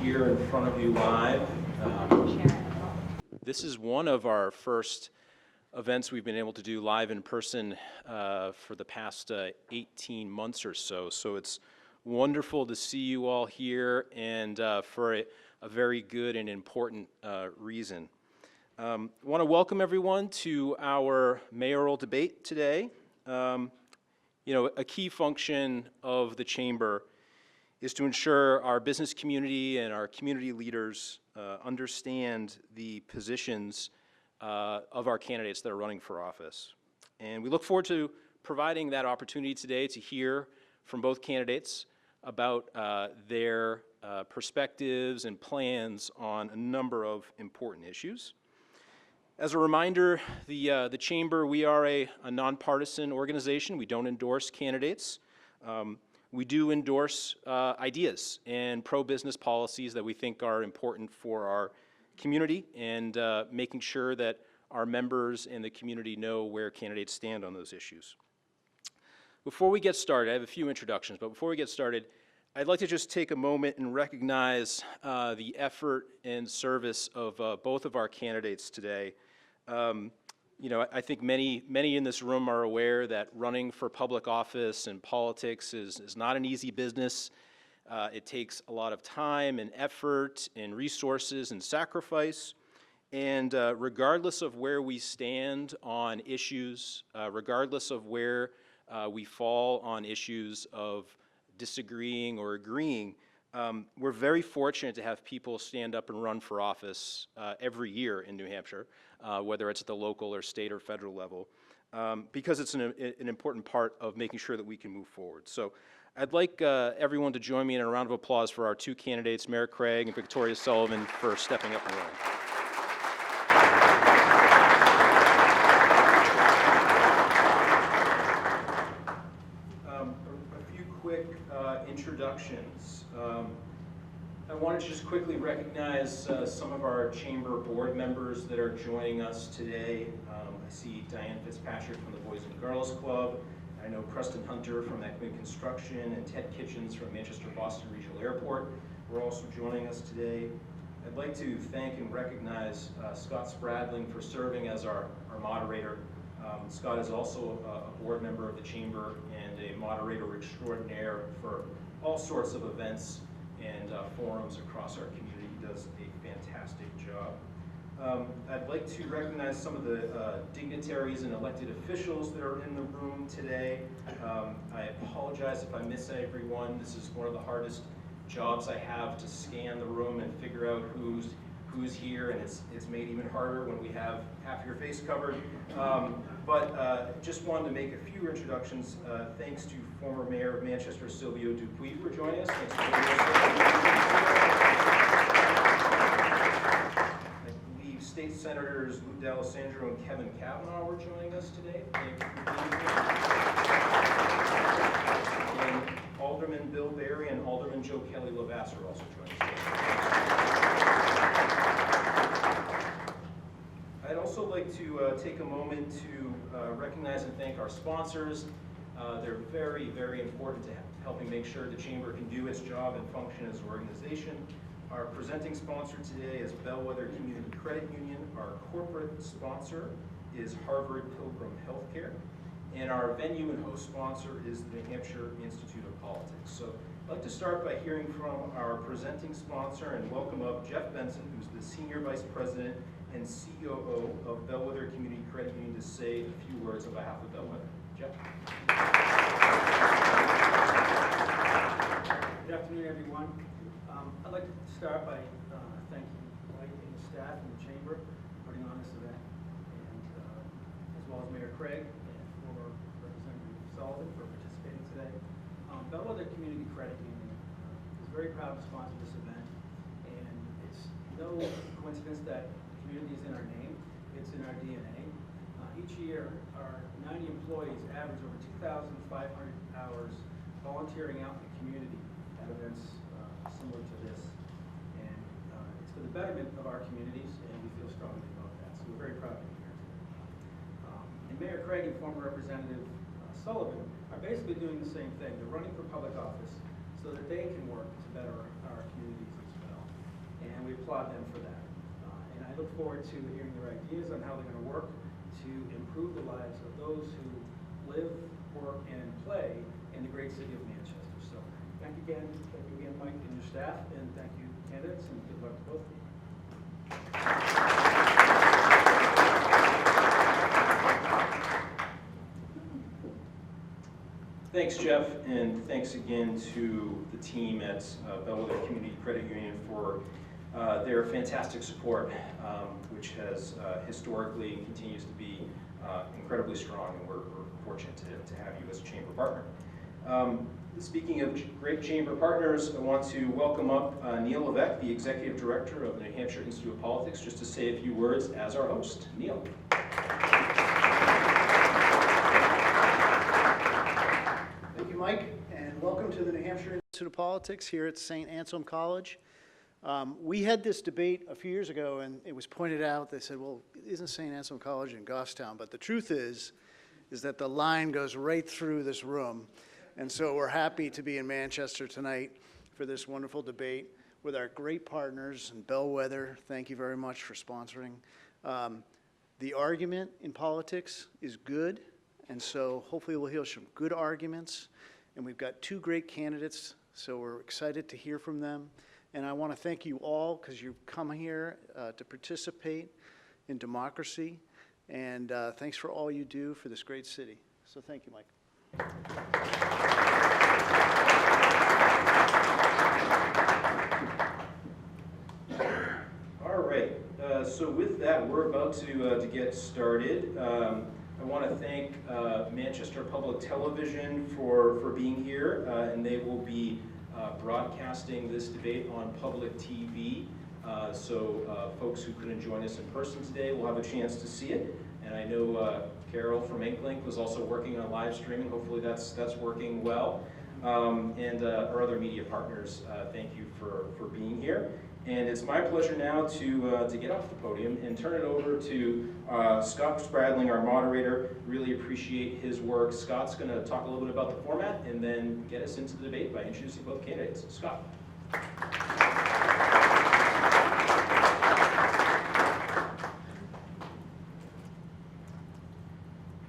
here in front of you live. This is one of our first events we've been able to do live in person for the past 18 months or so. So it's wonderful to see you all here, and for a very good and important reason. I want to welcome everyone to our mayoral debate today. A key function of the Chamber is to ensure our business community and our community leaders understand the positions of our candidates that are running for office. And we look forward to providing that opportunity today to hear from both candidates about their perspectives and plans on a number of important issues. As a reminder, the Chamber, we are a nonpartisan organization. We don't endorse candidates. We do endorse ideas and pro-business policies that we think are important for our community, and making sure that our members and the community know where candidates stand on those issues. Before we get started, I have a few introductions, but before we get started, I'd like to just take a moment and recognize the effort and service of both of our candidates today. I think many in this room are aware that running for public office and politics is not an easy business. It takes a lot of time and effort and resources and sacrifice. And regardless of where we stand on issues, regardless of where we fall on issues of disagreeing or agreeing, we're very fortunate to have people stand up and run for office every year in New Hampshire, whether it's at the local or state or federal level, because it's an important part of making sure that we can move forward. So I'd like everyone to join me in a round of applause for our two candidates, Mayor Craig and Victoria Sullivan, for stepping up and running. A few quick introductions. I wanted to just quickly recognize some of our Chamber board members that are joining us today. I see Diane Fitzpatrick from the Boys and Girls Club. I know Preston Hunter from Equity Construction and Ted Kitchens from Manchester-Boston Regional Airport. We're also joining us today. I'd like to thank and recognize Scott Spradling for serving as our moderator. Scott is also a board member of the Chamber and a moderator extraordinaire for all sorts of events and forums across our community. He does a fantastic job. I'd like to recognize some of the dignitaries and elected officials that are in the room today. I apologize if I miss everyone. This is one of the hardest jobs I have, to scan the room and figure out who's here, and it's made even harder when we have half your face covered. But just wanted to make a few introductions. Thanks to former Mayor of Manchester, Silvio Dupuy, for joining us. Thanks for joining us. I believe State Senators Lou D'Alessandro and Kevin Kavanaugh were joining us today. Thank you for being here. And Alderman Bill Berry and Alderman Joe Kelly Levesque are also joining us today. I'd also like to take a moment to recognize and thank our sponsors. They're very, very important to helping make sure the Chamber can do its job and function as an organization. Our presenting sponsor today is Bellwether Community Credit Union. Our corporate sponsor is Harvard Pilgrim Healthcare. And our venue and host sponsor is the New Hampshire Institute of Politics. So I'd like to start by hearing from our presenting sponsor and welcome up Jeff Benson, who's the Senior Vice President and COO of Bellwether Community Credit Union, to say a few words on behalf of Bellwether. Jeff? Good afternoon, everyone. I'd like to start by thanking Mike and the staff and the Chamber for putting on this event, and as well as Mayor Craig and former Representative Sullivan for participating today. Bellwether Community Credit Union is very proud to sponsor this event, and it's no coincidence that community is in our name, it's in our DNA. Each year, our 90 employees average over 2,500 hours volunteering out in the community at events similar to this. And it's for the betterment of our communities, and we feel strongly about that. So we're very proud to be here today. And Mayor Craig and former Representative Sullivan are basically doing the same thing. They're running for public office so that they can work to better our communities as well. applaud them for that. And I look forward to hearing their ideas on how they're going to work to improve the lives of those who live, work, and play in the great city of Manchester. So thank you again, Mike and your staff, and thank you, candidates, and good luck to both of you. Thanks, Jeff, and thanks again to the team at Bellwether Community Credit Union for their fantastic support, which has historically and continues to be incredibly strong, and we're fortunate to have you as a chamber partner. Speaking of great chamber partners, I want to welcome up Neil Levesque, the Executive Director of the New Hampshire Institute of Politics, just to say a few words as our host. Neil. Thank you, Mike, and welcome to the New Hampshire Institute of Politics here at St. Anselm College. We had this debate a few years ago, and it was pointed out, they said, well, isn't St. Anselm College in Goffstown? But the truth is that the line goes right through this room. And so we're happy to be in Manchester tonight for this wonderful debate with our great partners in Bellwether. Thank you very much for sponsoring. The argument in politics is good, and so hopefully we'll hear some good arguments. And we've got two great candidates, so we're excited to hear from them. And I want to thank you all because you've come here to participate in democracy. And thanks for all you do for this great city. So thank you, Mike. All right, so with that, we're about to get started. I want to thank Manchester Public Television for being here, and they will be broadcasting this debate on public TV. So folks who couldn't join us in person today will have a chance to see it. And I know Carol from Inklink was also working on live streaming. Hopefully that's working well. And our other media partners, thank you for being here. And it's my pleasure now to get off the podium and turn it over to Scott Spradling, our moderator. Really appreciate his work. Scott's going to talk a little bit about the format and then get us into the debate by introducing both candidates. Scott.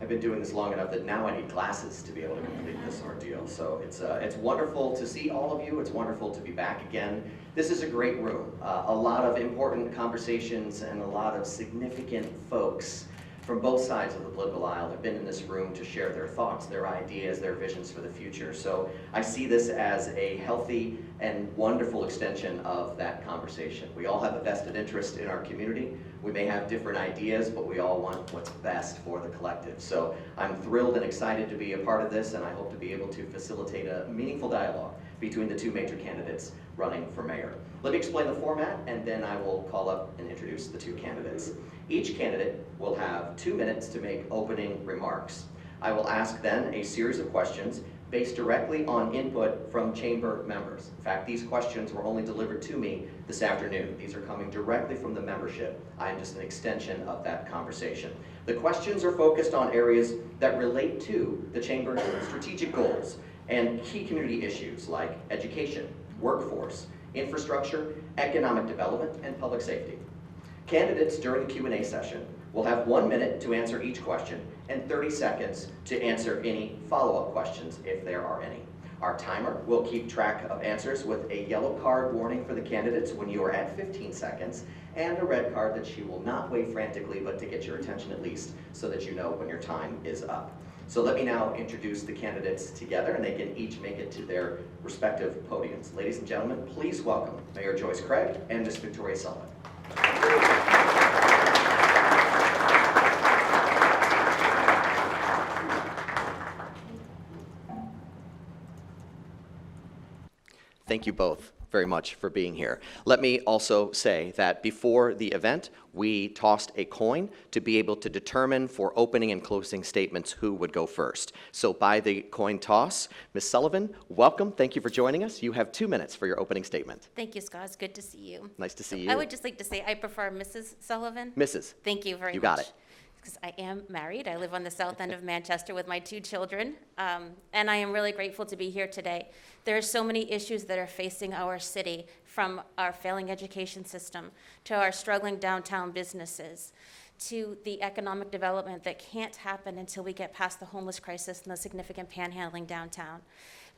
I've been doing this long enough that now I need glasses to be able to complete this ordeal. So it's wonderful to see all of you. It's wonderful to be back again. This is a great room. A lot of important conversations and a lot of significant folks from both sides of the political aisle have been in this room to share their thoughts, their ideas, their visions for the future. So I see this as a healthy and wonderful extension of that conversation. We all have a vested interest in our community. We may have different ideas, but we all want what's best for the collective. So I'm thrilled and excited to be a part of this, and I hope to be able to facilitate a meaningful dialogue between the two major candidates running for mayor. Let me explain the format, and then I will call up and introduce the two candidates. Each candidate will have 2 minutes to make opening remarks. I will ask then a series of questions based directly on input from chamber members. In fact, these questions were only delivered to me this afternoon. These are coming directly from the membership. I am just an extension of that conversation. The questions are focused on areas that relate to the chamber's strategic goals and key community issues like education, workforce, infrastructure, economic development, and public safety. Candidates during the Q&A session will have 1 minute to answer each question and 30 seconds to answer any follow-up questions if there are any. Our timer will keep track of answers with a yellow card warning for the candidates when you are at 15 seconds and a red card that she will not wave frantically but to get your attention at least so that you know when your time is up. So let me now introduce the candidates together and they can each make it to their respective podiums. Ladies and gentlemen, please welcome Mayor Joyce Craig and Ms. Victoria Sullivan. Thank you both very much for being here. Let me also say that before the event, we tossed a coin to be able to determine for opening and closing statements who would go first. So by the coin toss, Ms. Sullivan, welcome. Thank you for joining us. You have 2 minutes for your opening statement. Thank you, Scott. It's good to see you. Nice to see you. I would just like to say I prefer Mrs. Sullivan. Mrs. Thank you very much. You got it. because I am married. I live on the south end of Manchester with my 2 children, and I am really grateful to be here today. There are so many issues that are facing our city, from our failing education system to our struggling downtown businesses, to the economic development that can't happen until we get past the homeless crisis and the significant panhandling downtown.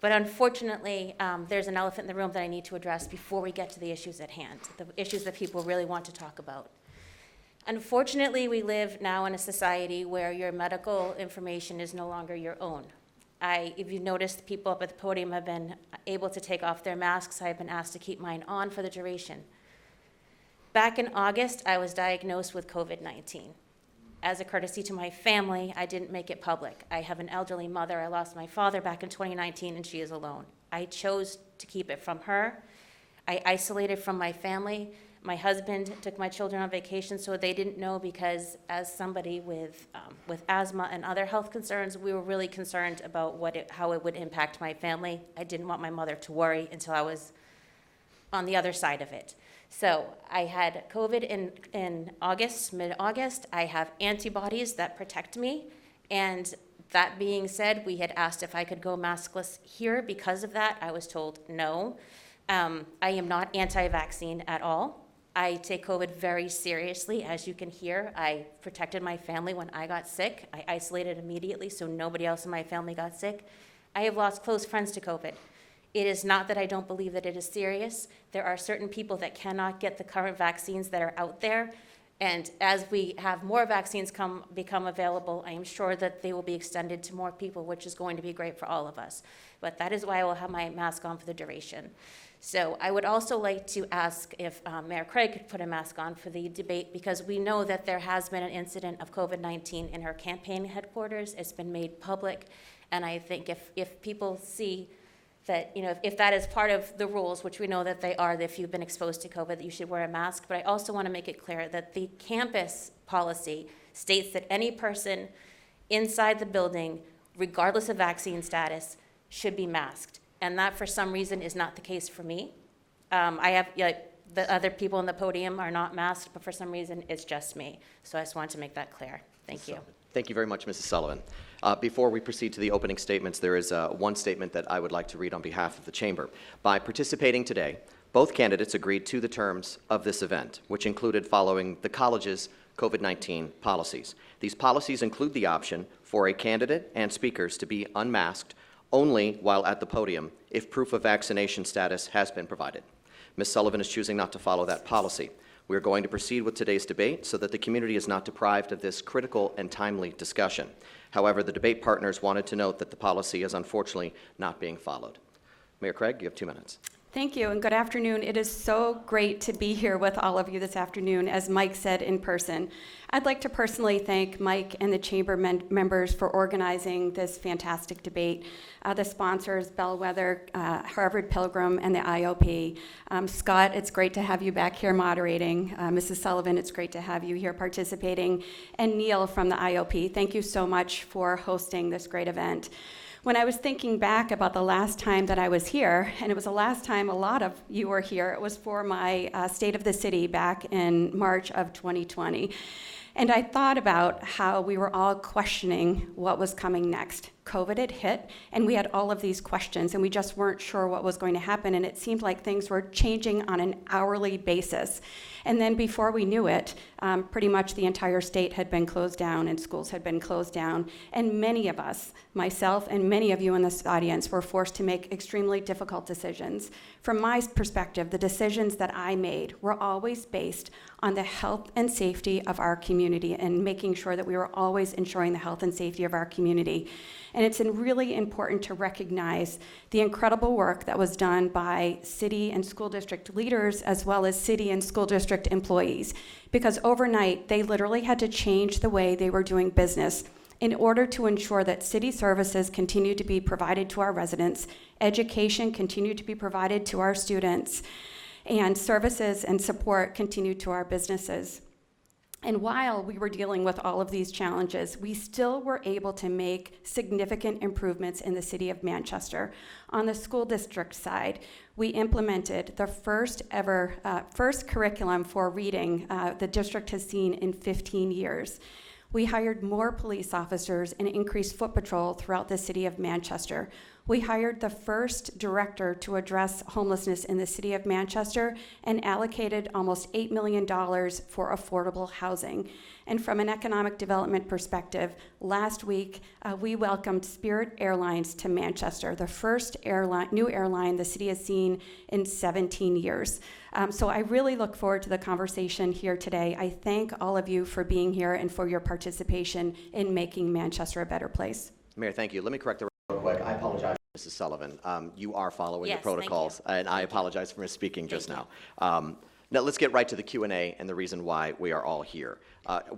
But unfortunately, there's an elephant in the room that I need to address before we get to the issues at hand, the issues that people really want to talk about. Unfortunately, we live now in a society where your medical information is no longer your own. If you've noticed, people up at the podium have been able to take off their masks. I have been asked to keep mine on for the duration. Back in August, I was diagnosed with COVID-19. As a courtesy to my family, I didn't make it public. I have an elderly mother. I lost my father back in 2019, and she is alone. I chose to keep it from her. I isolated from my family. My husband took my children on vacation, so they didn't know, because as somebody with asthma and other health concerns, we were really concerned about how it would impact my family. I didn't want my mother to worry until I was on the other side of it. So I had COVID in August, mid-August. I have antibodies that protect me. And that being said, we had asked if I could go maskless here. Because of that, I was told no. I am not anti-vaccine at all. I take COVID very seriously. As you can hear, I protected my family when I got sick. I isolated immediately so nobody else in my family got sick. I have lost close friends to COVID. It is not that I don't believe that it is serious. There are certain people that cannot get the current vaccines that are out there. And as we have more vaccines become available, I am sure that they will be extended to more people, which is going to be great for all of us. But that is why I will have my mask on for the duration. So I would also like to ask if Mayor Craig could put a mask on for the debate, because we know that there has been an incident of COVID-19 in her campaign headquarters. It's been made public. And I think if people see that, if that is part of the rules, which we know that they are, that if you've been exposed to COVID, that you should wear a mask. But I also want to make it clear that the campus policy states that any person inside the building, regardless of vaccine status, should be masked. And that, for some reason, is not the case for me. I have, the other people on the podium are not masked, but for some reason, it's just me. So I just wanted to make that clear. Thank you. Thank you very much, Mrs. Sullivan. Before we proceed to the opening statements, there is one statement that I would like to read on behalf of the Chamber. By participating today, both candidates agreed to the terms of this event, which included following the college's COVID-19 policies. These policies include the option for a candidate and speakers to be unmasked only while at the podium if proof of vaccination status has been provided. Ms. Sullivan is choosing not to follow that policy. We are going to proceed with today's debate so that the community is not deprived of this critical and timely discussion. However, the debate partners wanted to note that the policy is unfortunately not being followed. Mayor Craig, you have 2 minutes. Thank you, and good afternoon. It is so great to be here with all of you this afternoon, as Mike said, in person. I'd like to personally thank Mike and the Chamber members for organizing this fantastic debate. The sponsors, Bellwether, Harvard Pilgrim, and the IOP. Scott, it's great to have you back here moderating. Mrs. Sullivan, it's great to have you here participating. And Neil from the IOP, thank you so much for hosting this great event. When I was thinking back about the last time that I was here, and it was the last time a lot of you were here, it was for my State of the City back in March of 2020. And I thought about how we were all questioning what was coming next. COVID had hit, and we had all of these questions, and we just weren't sure what was going to happen, and it seemed like things were changing on an hourly basis. And then before we knew it, pretty much the entire state had been closed down, and schools had been closed down, and many of us, myself and many of you in this audience, were forced to make extremely difficult decisions. From my perspective, the decisions that I made were always based on the health and safety of our community and making sure that we were always ensuring the health and safety of our community. And it's really important to recognize the incredible work that was done by city and school district leaders, as well as city and school district employees, because overnight they literally had to change the way they were doing business in order to ensure that city services continued to be provided to our residents, education continued to be provided to our students, and services and support continued to our businesses. And while we were dealing with all of these challenges, we still were able to make significant improvements in the city of Manchester. On the school district side, we implemented the first curriculum for reading the district has seen in 15 years. We hired more police officers and increased foot patrol throughout the city of Manchester. We hired the first director to address homelessness in the city of Manchester and allocated almost $8 million for affordable housing. And from an economic development perspective, last week we welcomed Spirit Airlines to Manchester, the first new airline the city has seen in 17 years. So I really look forward to the conversation here today. I thank all of you for being here and for your participation in making Manchester a better place. Mayor, thank you. Let me correct the record real quick. I apologize, Mrs. Sullivan. You are following Yes, the protocols, thank you. and I apologize for misspeaking just Thank now. Now, let's get right to the Q&A and the reason why we are all here.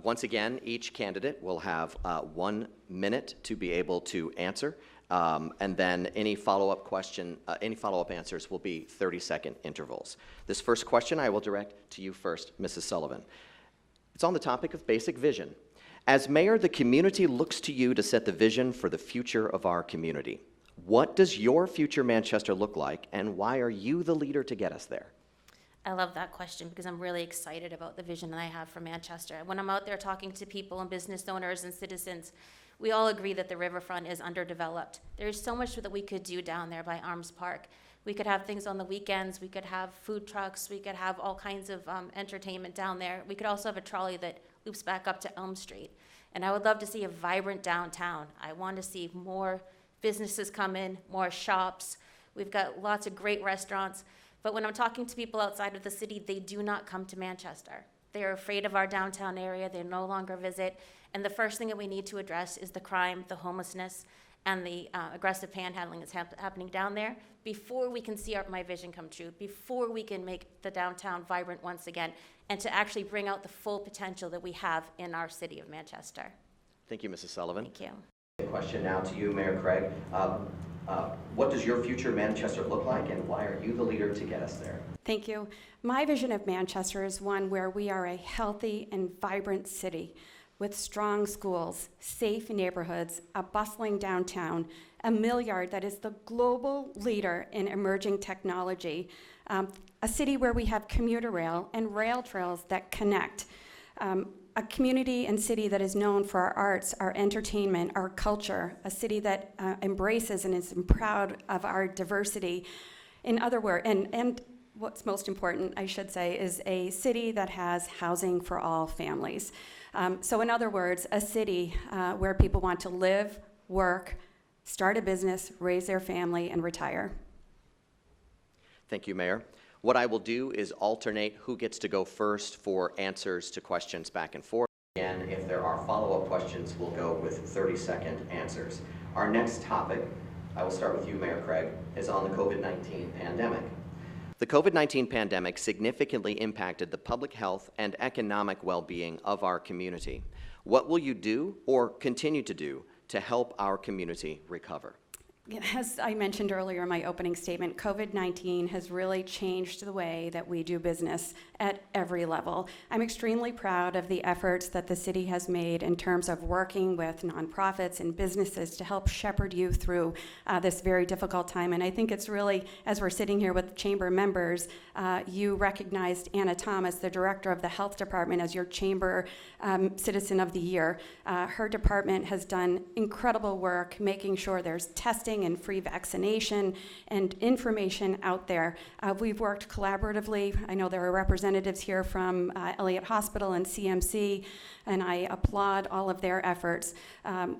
Once again, each candidate will have 1 minute to be able to answer, and then any follow-up answers will be 30-second intervals. This first question I will direct to you first, Mrs. Sullivan. It's on the topic of basic vision. As mayor, the community looks to you to set the vision for the future of our community. What does your future Manchester look like, and why are you the leader to get us there? I love that question because I'm really excited about the vision that I have for Manchester. When I'm out there talking to people and business owners and citizens, we all agree that the riverfront is underdeveloped. There's so much that we could do down there by Arms Park. We could have things on the weekends, we could have food trucks, we could have all kinds of entertainment down there. We could also have a trolley that loops back up to Elm Street. And I would love to see a vibrant downtown. I want to see more businesses come in, more shops. We've got lots of great restaurants. But when I'm talking to people outside of the city, they do not come to Manchester. They're afraid of our downtown area. They no longer visit. And the first thing that we need to address is the crime, the homelessness, and the aggressive panhandling that's happening down there before we can see my vision come true, before we can make the downtown vibrant once again, and to actually bring out the full potential that we have in our city of Manchester. Thank you, Mrs. Sullivan. Thank you. A question now to you, Mayor Craig. What does your future Manchester look like, and why are you the leader to get us there? Thank you. My vision of Manchester is one where we are a healthy and vibrant city with strong schools, safe neighborhoods, a bustling downtown, a mill yard that is the global leader in emerging technology, a city where we have commuter rail and rail trails that connect, a community and city that is known for our arts, our entertainment, our culture, a city that embraces and is proud of our diversity. In other words, and what's most important, I should say, is a city that has housing for all families. So in other words, a city where people want to live, work, start a business, raise their family, and retire. Thank you, Mayor. What I will do is alternate who gets to go first for answers to questions back and forth. And if there are follow-up questions, we'll go with 30-second answers. Our next topic, I will start with you, Mayor Craig, is on the COVID-19 pandemic. The COVID-19 pandemic significantly impacted the public health and economic well-being of our community. What will you do or continue to do to help our community recover? As I mentioned earlier in my opening statement, COVID-19 has really changed the way that we do business at every level. I'm extremely proud of the efforts that the city has made in terms of working with nonprofits and businesses to help shepherd you through this very difficult time. And I think it's really, as we're sitting here with chamber members, you recognized Anna Thomas, the director of the health department, as your chamber citizen of the year. Her department has done incredible work making sure there's testing and free vaccination and information out there. We've worked collaboratively. I know there are representatives here from Elliott Hospital and CMC, and I applaud all of their efforts.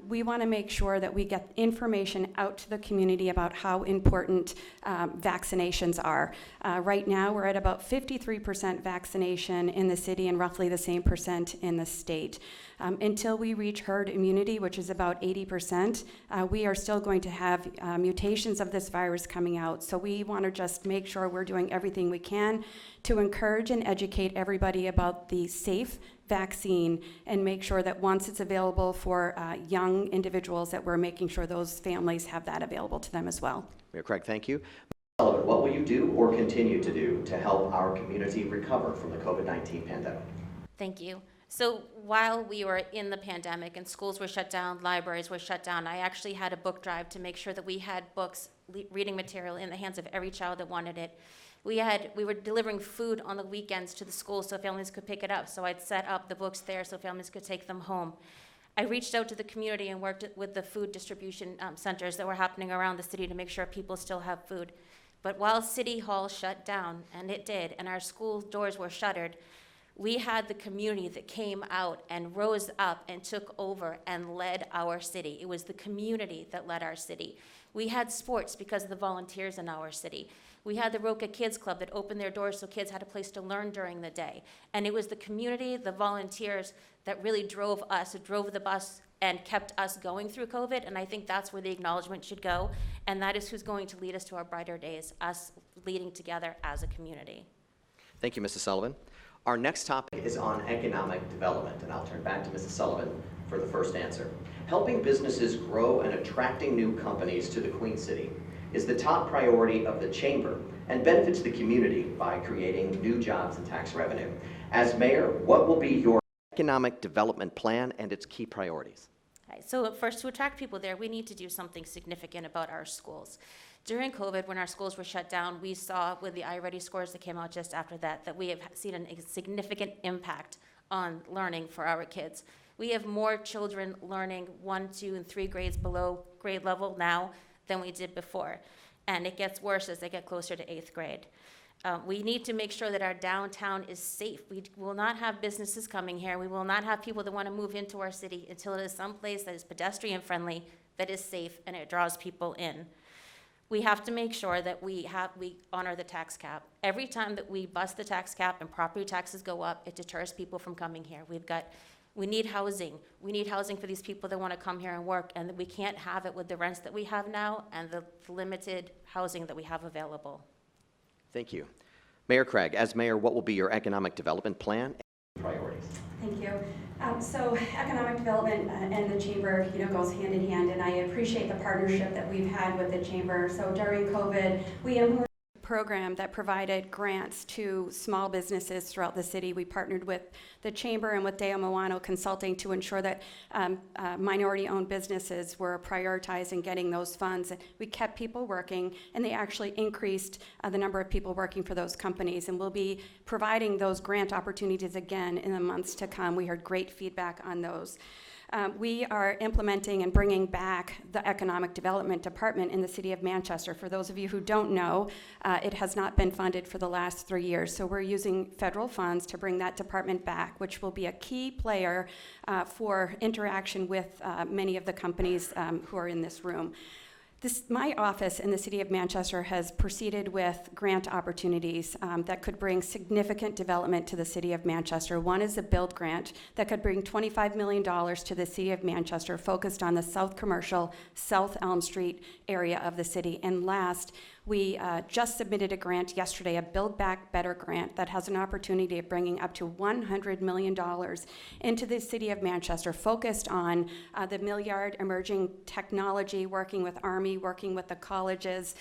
We want to make sure that we get information out to the community about how important vaccinations are. Right now, we're at about 53% vaccination in the city and roughly the same percent in the state. Until we reach herd immunity, which is about 80%, we are still going to have mutations of this virus coming out. So we want to just make sure we're doing everything we can to encourage and educate everybody about the safe vaccine and make sure that once it's available for young individuals, that we're making sure those families have that available to them as well. Mayor Craig, thank you. What will you do or continue to do to help our community recover from the COVID-19 pandemic? Thank you. So while we were in the pandemic and schools were shut down, libraries were shut down, I actually had a book drive to make sure that we had books, reading material in the hands of every child that wanted it. We were delivering food on the weekends to the schools so families could pick it up. So I'd set up the books there so families could take them home. I reached out to the community and worked with the food distribution centers that were happening around the city to make sure people still have food. But while City Hall shut down, and it did, and our school doors were shuttered, we had the community that came out and rose up and took over and led our city. It was the community that led our city. We had sports because of the volunteers in our city. We had the Roca Kids Club that opened their doors so kids had a place to learn during the day. And it was the community, the volunteers, that really drove the bus and kept us going through COVID. And I think that's where the acknowledgement should go. And that is who's going to lead us to our brighter days, us leading together as a community. Thank you, Mrs. Sullivan. Our next topic is on economic development, and I'll turn back to Mrs. Sullivan for the first answer. Helping businesses grow and attracting new companies to the Queen City is the top priority of the Chamber and benefits the community by creating new jobs and tax revenue. As mayor, what will be your economic development plan and its key priorities? Okay, so first, to attract people there, we need to do something significant about our schools. During COVID, when our schools were shut down, we saw with the iReady scores that came out just after that we have seen a significant impact on learning for our kids. We have more children learning 1, 2, and 3 grades below grade level now than we did before. And it gets worse as they get closer to 8th grade. We need to make sure that our downtown is safe. We will not have businesses coming here. We will not have people that want to move into our city until it is someplace that is pedestrian friendly, that is safe, and it draws people in. We have to make sure that we honor the tax cap. Every time that we bust the tax cap and property taxes go up, it deters people from coming here. We need housing. We need housing for these people that want to come here and work, and we can't have it with the rents that we have now and the limited housing that we have available. Thank you. Mayor Craig, as mayor, what will be your economic development plan and priorities? Thank you. So economic development and the Chamber, goes hand in hand, and I appreciate the partnership that we've had with the Chamber. So during COVID, we implemented a program that provided grants to small businesses throughout the city. We partnered with the Chamber and with Deo Moano Consulting to ensure that minority-owned businesses were prioritized in getting those funds. We kept people working, and they actually increased the number of people working for those companies, and we'll be providing those grant opportunities again in the months to come. We heard great feedback on those. We are implementing and bringing back the Economic Development Department in the City of Manchester. For those of you who don't know, it has not been funded for the last 3 years. So we're using federal funds to bring that department back, which will be a key player for interaction with many of the companies who are in this room. My office in the City of Manchester has proceeded with grant opportunities that could bring significant development to the City of Manchester. One is a build grant that could bring $25 million to the City of Manchester, focused on the South Commercial, South Elm Street area of the city. And last, we just submitted a grant yesterday, a Build Back Better grant, that has an opportunity of bringing up to $100 million into the City of Manchester, focused on the Milliard Emerging Technology, working with Army, working with the colleges,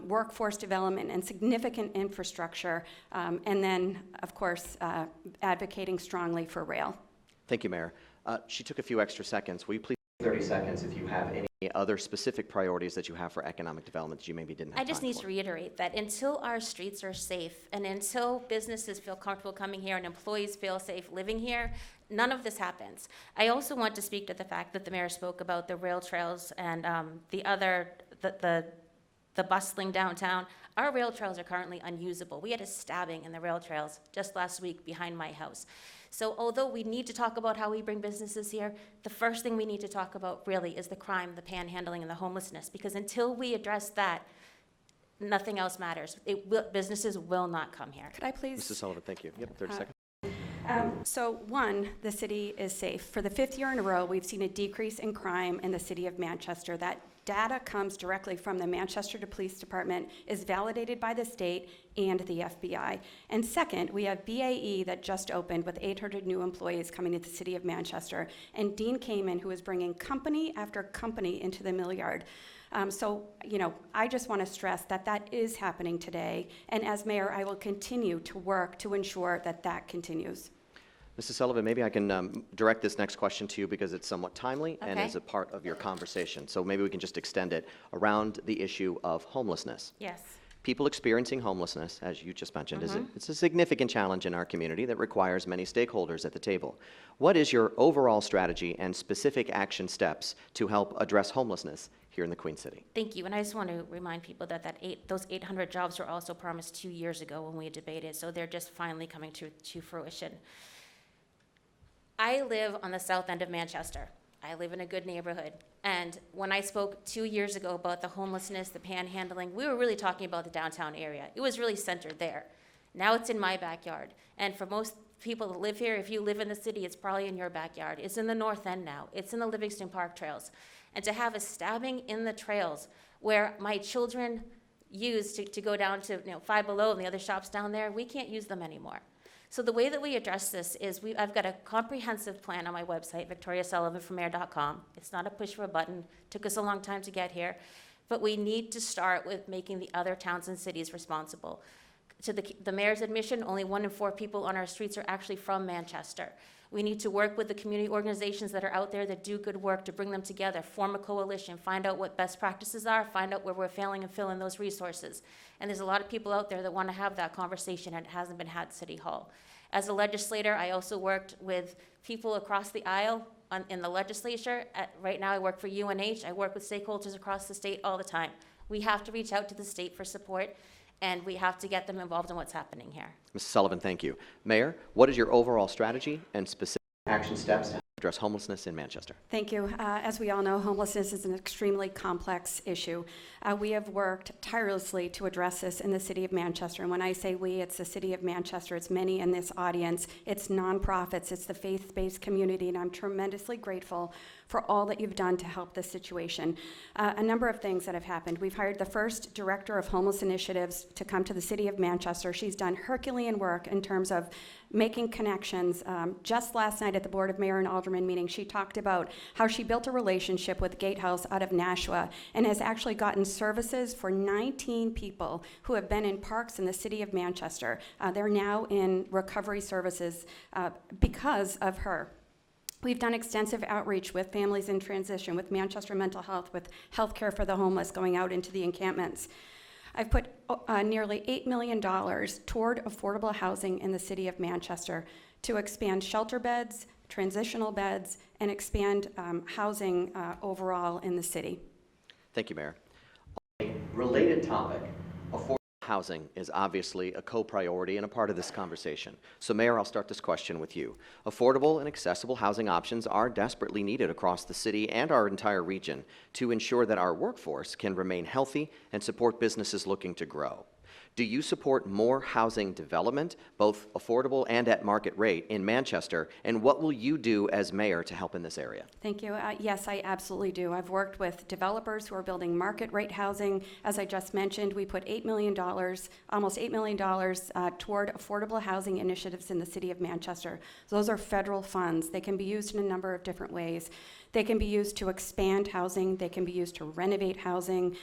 workforce development, and significant infrastructure, and then, of course, advocating strongly for rail. Thank you, Mayor. She took a few extra seconds. Will you please 30 seconds if you have any other specific priorities that you have for economic development that you maybe didn't have I just time need for? to reiterate that until our streets are safe and until businesses feel comfortable coming here and employees feel safe living here, none of this happens. I also want to speak to the fact that the mayor spoke about the rail trails and the bustling downtown. Our rail trails are currently unusable. We had a stabbing in the rail trails just last week behind my house. So although we need to talk about how we bring businesses here, the first thing we need to talk about really is the crime, the panhandling, and the homelessness, because until we address that, nothing else matters. Businesses will not come here. Could I please? Mrs. Sullivan, thank you. Yep, 30 seconds. So one, the city is safe. For the 5th year in a row, we've seen a decrease in crime in the City of Manchester. That data comes directly from the Manchester Police Department, is validated by the state and the FBI. And second, we have BAE that just opened with 800 new employees coming to the City of Manchester, and Dean Kamen, who is bringing company after company into the Milliard. I just want to stress that that is happening today, and as mayor, I will continue to work to ensure that that continues. Mrs. Sullivan, maybe I can direct this next question to you because it's somewhat timely and Okay. is a part of your conversation. So maybe we can just extend it around the issue of homelessness. Yes. People experiencing homelessness, as you just mentioned, it's a significant challenge in our community that requires many stakeholders at the table. What is your overall strategy and specific action steps to help address homelessness here in the Queen City? Thank you, and I just want to remind people that those 800 jobs were also promised 2 years ago when we debated, so they're just finally coming to fruition. I live on the south end of Manchester. I live in a good neighborhood, and when I spoke 2 years ago about the homelessness, the panhandling, we were really talking about the downtown area. It was really centered there. Now it's in my backyard, and for most people that live here, if you live in the city, it's probably in your backyard. It's in the north end now. It's in the Livingston Park trails. And to have a stabbing in the trails where my children use to go down to Five Below and the other shops down there, we can't use them anymore. So the way that we address this is I've got a comprehensive plan on my website, victoriasullivanformayor.com. It's not a push of a button. Took us a long time to get here. But we need to start with making the other towns and cities responsible. To the mayor's admission, only 1 in 4 people on our streets are actually from Manchester. We need to work with the community organizations that are out there that do good work to bring them together, form a coalition, find out what best practices are, find out where we're failing and fill in those resources. And there's a lot of people out there that want to have that conversation, and it hasn't been had at City Hall. As a legislator, I also worked with people across the aisle in the legislature. Right now I work for UNH. I work with stakeholders across the state all the time. We have to reach out to the state for support, and we have to get them involved in what's happening here. Mrs. Sullivan, thank you. Mayor, what is your overall strategy and specific action steps to address homelessness in Manchester? Thank you. As we all know, homelessness is an extremely complex issue. We have worked tirelessly to address this in the city of Manchester. And when I say we, it's the city of Manchester. It's many in this audience. It's nonprofits. It's the faith-based community. And I'm tremendously grateful for all that you've done to help this situation. A number of things that have happened. We've hired the first director of homeless initiatives to come to the city of Manchester. She's done Herculean work in terms of making connections. Just last night at the Board of Mayor and Alderman meeting, she talked about how she built a relationship with Gatehouse out of Nashua and has actually gotten services for 19 people who have been in parks in the city of Manchester. They're now in recovery services because of her. We've done extensive outreach with families in transition, with Manchester Mental Health, with healthcare for the homeless going out into the encampments. I've put nearly $8 million toward affordable housing in the city of Manchester to expand shelter beds, transitional beds, and expand housing overall in the city. Thank you, Mayor. A related topic, affordable housing is obviously a co-priority and a part of this conversation. So, Mayor, I'll start this question with you. Affordable and accessible housing options are desperately needed across the city and our entire region to ensure that our workforce can remain healthy and support businesses looking to grow. Do you support more housing development, both affordable and at market rate, in Manchester? And what will you do as mayor to help in this area? Thank you. Yes, I absolutely do. I've worked with developers who are building market rate housing. As I just mentioned, we put $8 million, almost $8 million toward affordable housing initiatives in the city of Manchester. Those are federal funds. They can be used in a number of different ways. They can be used to expand housing. They can be used to renovate housing.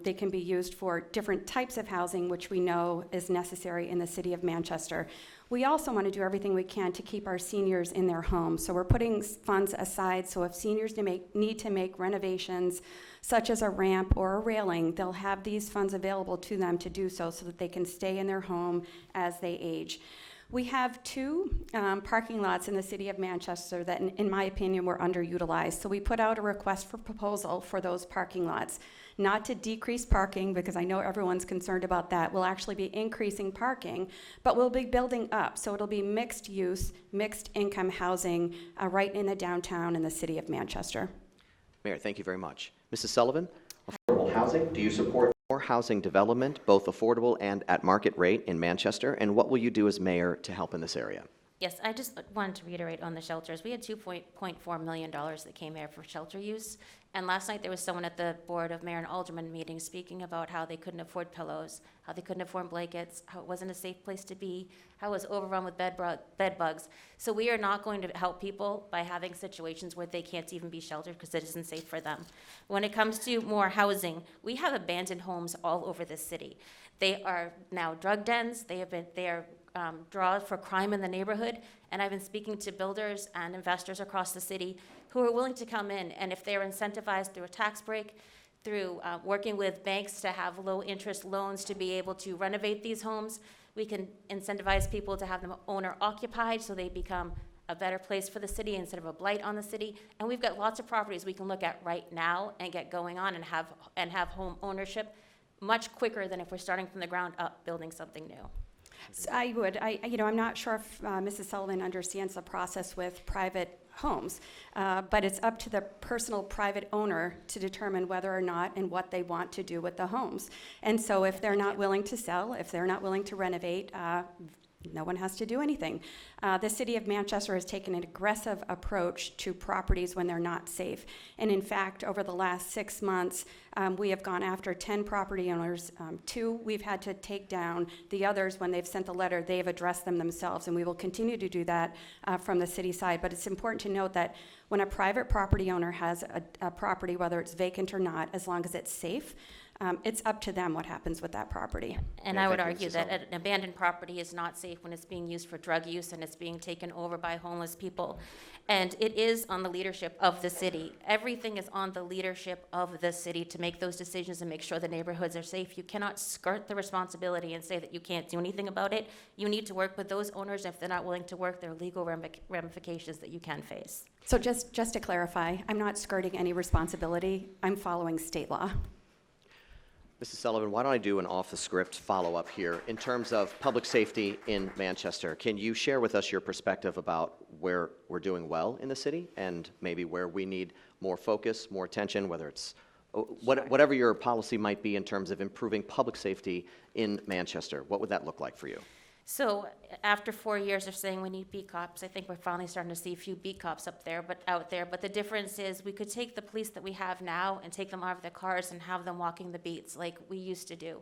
They can be used for different types of housing, which we know is necessary in the city of Manchester. We also want to do everything we can to keep our seniors in their homes. So we're putting funds aside, so if seniors need to make renovations, such as a ramp or a railing, they'll have these funds available to them to do so that they can stay in their home as they age. We have 2 parking lots in the city of Manchester that, in my opinion, were underutilized. So we put out a request for proposal for those parking lots, not to decrease parking, because I know everyone's concerned about that. We'll actually be increasing parking, but we'll be building up. So it'll be mixed use, mixed income housing right in the downtown in the city of Manchester. Mayor, thank you very much. Mrs. Sullivan, affordable housing, do you support more housing development, both affordable and at market rate in Manchester? And what will you do as mayor to help in this area? Yes, I just wanted to reiterate on the shelters. We had $2.4 million that came here for shelter use. And last night there was someone at the Board of Mayor and Alderman meeting speaking about how they couldn't afford pillows, how they couldn't afford blankets, how it wasn't a safe place to be, how it was overrun with bed bugs. So we are not going to help people by having situations where they can't even be sheltered because it isn't safe for them. When it comes to more housing, we have abandoned homes all over the city. They are now drug dens. They are draws for crime in the neighborhood, and I've been speaking to builders and investors across the city who are willing to come in, and if they're incentivized through a tax break, through working with banks to have low-interest loans to be able to renovate these homes. We can incentivize people to have them owner-occupied so they become a better place for the city instead of a blight on the city. And we've got lots of properties we can look at right now and get going on and have home ownership much quicker than if we're starting from the ground up building something new. So I'm not sure if Mrs. Sullivan understands the process with private homes, but it's up to the personal private owner to determine whether or not and what they want to do with the homes. And so if they're not willing to sell, if they're not willing to renovate, no one has to do anything. The city of Manchester has taken an aggressive approach to properties when they're not safe. And in fact, over the last 6 months, we have gone after 10 property owners. 2 we've had to take down. The others, when they've sent the letter, they've addressed them themselves, and we will continue to do that from the city side. But it's important to note that when a private property owner has a property, whether it's vacant or not, as long as it's safe, it's up to them what happens with that property. And Yeah, I would thank you, argue Mrs. that Sullivan. an abandoned property is not safe when it's being used for drug use and it's being taken over by homeless people. And it is on the leadership of the city. Everything is on the leadership of the city to make those decisions and make sure the neighborhoods are safe. You cannot skirt the responsibility and say that you can't do anything about it. You need to work with those owners. If they're not willing to work, there are legal ramifications that you can face. So just to clarify, I'm not skirting any responsibility. I'm following state law. Mrs. Sullivan, why don't I do an off-the-script follow-up here? In terms of public safety in Manchester, can you share with us your perspective about where we're doing well in the city and maybe where we need more focus, more attention, whether it's whatever your policy might be in terms of improving public safety in Manchester? What would that look like for you? So after 4 years of saying we need beat cops, I think we're finally starting to see a few beat cops out there. But the difference is we could take the police that we have now and take them out of their cars and have them walking the beats like we used to do,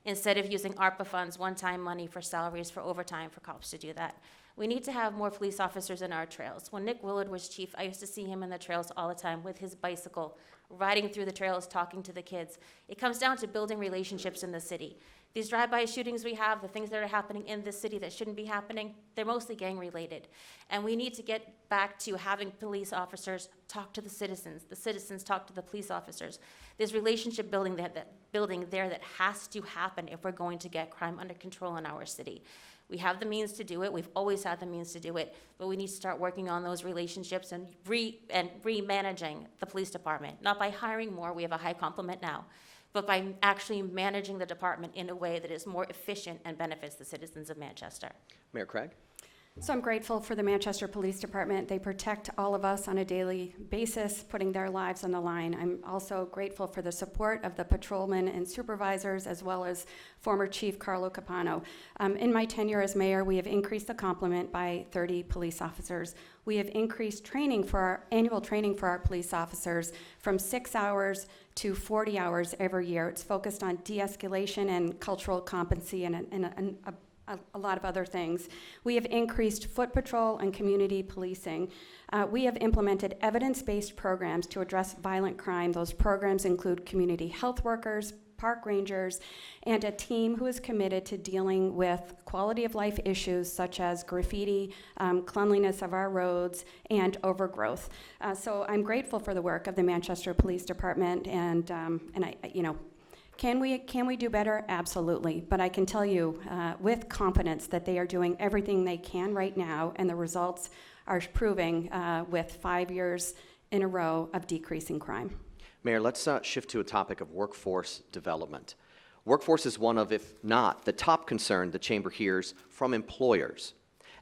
instead of using ARPA funds, one-time money for salaries, for overtime for cops to do that. We need to have more police officers in our trails. When Nick Willard was chief, I used to see him in the trails all the time with his bicycle, riding through the trails, talking to the kids. It comes down to building relationships in the city. These drive-by shootings we have, the things that are happening in this city that shouldn't be happening, they're mostly gang-related. And we need to get back to having police officers talk to the citizens talk to the police officers. There's relationship building there that has to happen if we're going to get crime under control in our city. We have the means to do it. We've always had the means to do it, but we need to start working on those relationships and re-managing the police department. Not by hiring more, we have a high complement now, but by actually managing the department in a way that is more efficient and benefits the citizens of Manchester. Mayor Craig? So I'm grateful for the Manchester Police Department. They protect all of us on a daily basis, putting their lives on the line. I'm also grateful for the support of the patrolmen and supervisors, as well as former Chief Carlo Capano. In my tenure as mayor, we have increased the complement by 30 police officers. We have increased annual training for our police officers from 6 hours to 40 hours every year. It's focused on de-escalation and cultural competency and a lot of other things. We have increased foot patrol and community policing. We have implemented evidence-based programs to address violent crime. Those programs include community health workers, park rangers, and a team who is committed to dealing with quality of life issues such as graffiti, cleanliness of our roads, and overgrowth. So I'm grateful for the work of the Manchester Police Department, and can we do better? Absolutely. But I can tell you with confidence that they are doing everything they can right now, and the results are proving with 5 years in a row of decreasing crime. Mayor, let's shift to a topic of workforce development. Workforce is one of, if not the top concern the Chamber hears from employers.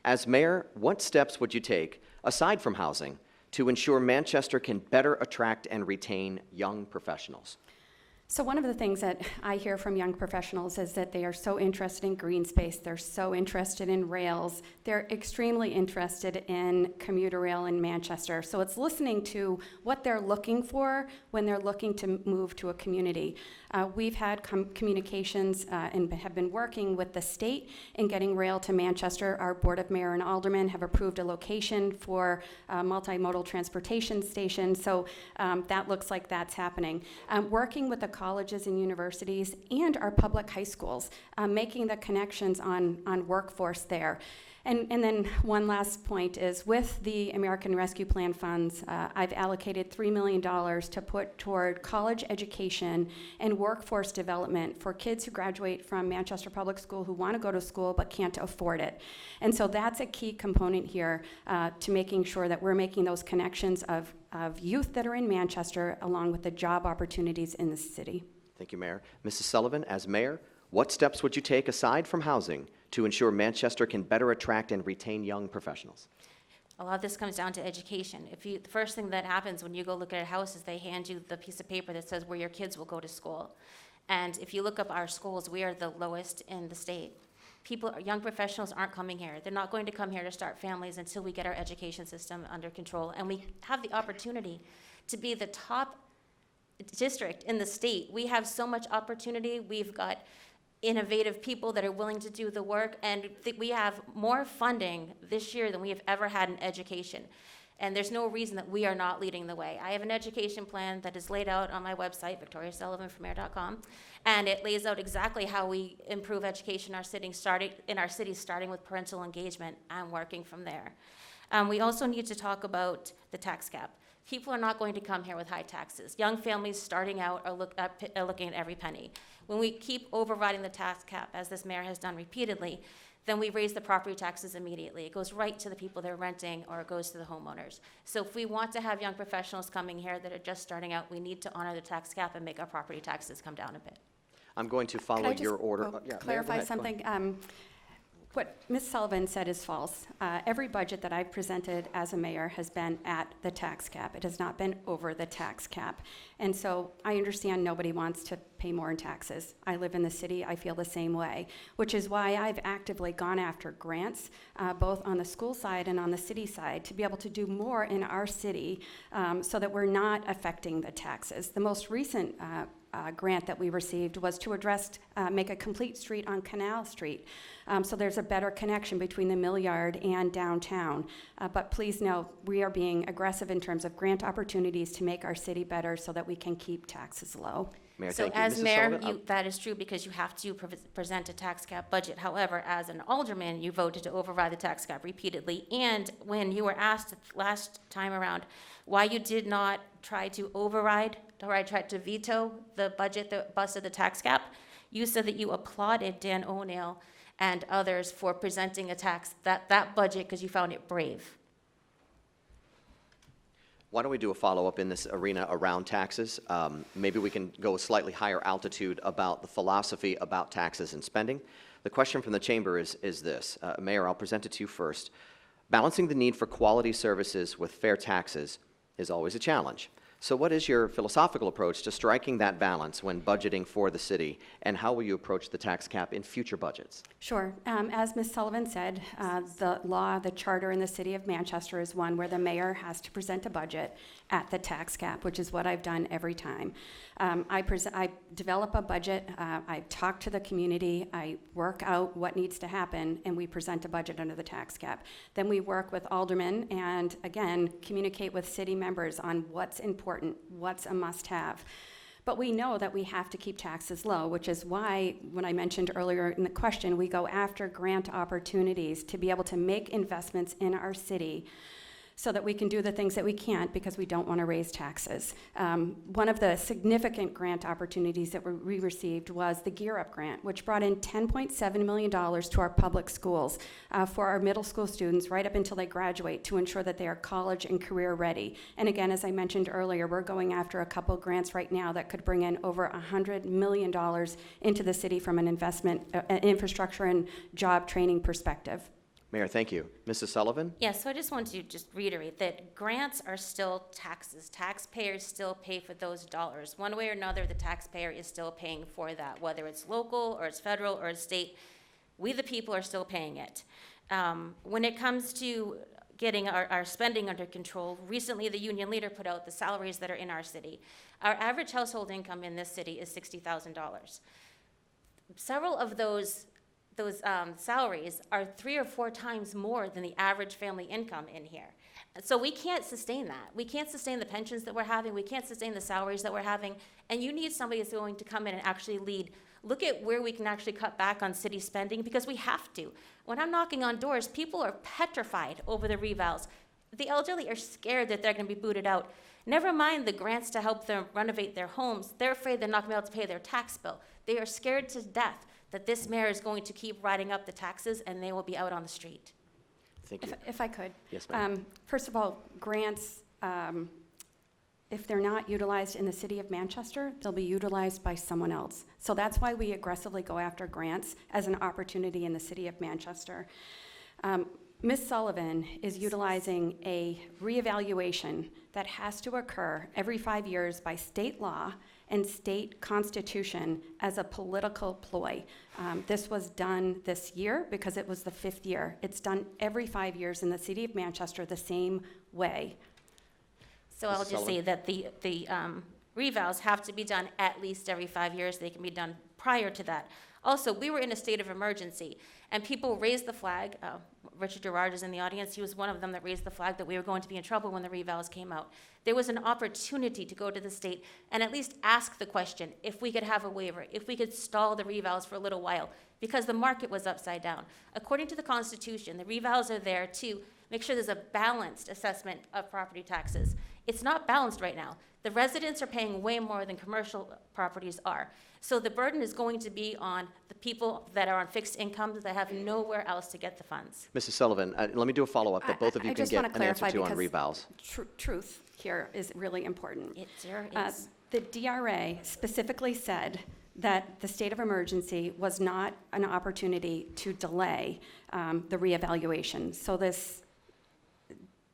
As mayor, what steps would you take, aside from housing, to ensure Manchester can better attract and retain young professionals? So one of the things that I hear from young professionals is that they are so interested in green space, they're so interested in rails, they're extremely interested in commuter rail in Manchester. So it's listening to what they're looking for when they're looking to move to a community. We've had communications and have been working with the state in getting rail to Manchester. Our Board of Mayor and Aldermen have approved a location for a multimodal transportation station, so that looks like that's happening. Working with the colleges and universities and our public high schools, making the connections on workforce there. And then one last point is with the American Rescue Plan funds, I've allocated $3 million to put toward college education and workforce development for kids who graduate from Manchester Public School who want to go to school but can't afford it. And so that's a key component here to making sure that we're making those connections of youth that are in Manchester along with the job opportunities in the city. Thank you, Mayor. Mrs. Sullivan, as mayor, what steps would you take aside from housing to ensure Manchester can better attract and retain young professionals? A lot of this comes down to education. The first thing that happens when you go look at a house is they hand you the piece of paper that says where your kids will go to school. And if you look up our schools, we are the lowest in the state. Young professionals aren't coming here. They're not going to come here to start families until we get our education system under control. And we have the opportunity to be the top district in the state. We have so much opportunity. We've got innovative people that are willing to do the work, and we have more funding this year than we have ever had in education. And there's no reason that we are not leading the way. I have an education plan that is laid out on my website, victoriasullivanformayor.com, and it lays out exactly how we improve education in our city, starting with parental engagement and working from there. We also need to talk about the tax cap. People are not going to come here with high taxes. Young families starting out are looking at every penny. When we keep overriding the tax cap, as this mayor has done repeatedly, then we raise the property taxes immediately. It goes right to the people that are renting, or it goes to the homeowners. So if we want to have young professionals coming here that are just starting out, we need to honor the tax cap and make our property taxes come down a bit. I'm going to Could follow I just your order. Yeah, Mayor, go clarify ahead, go ahead. something? What Ms. Sullivan said is false. Every budget that I've presented as a mayor has been at the tax cap. It has not been over the tax cap. And so I understand nobody wants to pay more in taxes. I live in the city, I feel the same way, which is why I've actively gone after grants, both on the school side and on the city side, to be able to do more in our city so that we're not affecting the taxes. The most recent grant that we received was to make a complete street on Canal Street. So there's a better connection between the Mill Yard and downtown. But please know, we are being aggressive in terms of grant opportunities to make our city better so that we can keep taxes low. Mayor, So thank you. as Mrs. mayor, Sullivan, that is true because you have to present a tax cap budget. However, as an alderman, you voted to override the tax cap repeatedly. And when you were asked last time around why you did not try to override, or I tried to veto the budget that busted the tax cap, you said that you applauded Dan O'Neill and others for presenting that budget because you found it brave. Why don't we do a follow-up in this arena around taxes? Maybe we can go a slightly higher altitude about the philosophy about taxes and spending. The question from the chamber is this. Mayor, I'll present it to you first. Balancing the need for quality services with fair taxes is always a challenge. So what is your philosophical approach to striking that balance when budgeting for the city, and how will you approach the tax cap in future budgets? Sure. As Ms. Sullivan said, the charter in the city of Manchester is one where the mayor has to present a budget at the tax cap, which is what I've done every time. I develop a budget, I talk to the community, I work out what needs to happen, and we present a budget under the tax cap. Then we work with aldermen and, again, communicate with city members on what's important, what's a must-have. But we know that we have to keep taxes low, which is why, when I mentioned earlier in the question, we go after grant opportunities to be able to make investments in our city so that we can do the things that we can't because we don't want to raise taxes. One of the significant grant opportunities that we received was the Gear Up Grant, which brought in $10.7 million to our public schools for our middle school students right up until they graduate to ensure that they are college and career ready. And again, as I mentioned earlier, we're going after a couple grants right now that could bring in over $100 million into the city from an investment, infrastructure and job training perspective. Mayor, thank you. Mrs. Sullivan? Yes, so I just want to reiterate that grants are still taxes. Taxpayers still pay for those dollars. One way or another, the taxpayer is still paying for that, whether it's local or it's federal or it's state. We, the people, are still paying it. When it comes to getting our spending under control, recently the union leader put out the salaries that are in our city. Our average household income in this city is $60,000. Several of those salaries are 3 or 4 times more than the average family income in here. And so we can't sustain that. We can't sustain the pensions that we're having. We can't sustain the salaries that we're having. And you need somebody that's going to come in and actually lead. Look at where we can actually cut back on city spending, because we have to. When I'm knocking on doors, people are petrified over the revals. The elderly are scared that they're going to be booted out. Never mind the grants to help them renovate their homes. They're afraid they're not going to be able to pay their tax bill. They are scared to death that this mayor is going to keep riding up the taxes and they will be out on the street. Thank you. If I could. Yes, ma'am. First of all, grants, if they're not utilized in the city of Manchester, they'll be utilized by someone else. So that's why we aggressively go after grants as an opportunity in the city of Manchester. Ms. Sullivan is utilizing a reevaluation that has to occur every 5 years by state law and state constitution as a political ploy. This was done this year because it was the 5th year. It's done every 5 years in the city of Manchester the same way. So I'll just say that the revals have to be done at least every 5 years. They can be done prior to that. Also, we were in a state of emergency, and people raised the flag. Richard Gerard is in the audience. He was one of them that raised the flag that we were going to be in trouble when the revals came out. There was an opportunity to go to the state and at least ask the question if we could have a waiver, if we could stall the revals for a little while, because the market was upside down. According to the Constitution, the revals are there to make sure there's a balanced assessment of property taxes. It's not balanced right now. The residents are paying way more than commercial properties are. So the burden is going to be on the people that are on fixed incomes that have nowhere else to get the funds. Mrs. Sullivan, let me do a follow-up that both of you I can just get wanna an answer clarify to on because revals. Truth here is really important. It's The DRA specifically said that the state of emergency was not an opportunity to delay the reevaluation. So this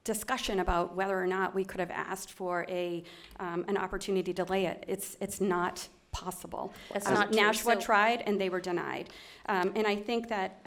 discussion about whether or not we could have asked for an opportunity to delay it, it's not possible. That's not true. Nashua So- tried and they were denied. And I think that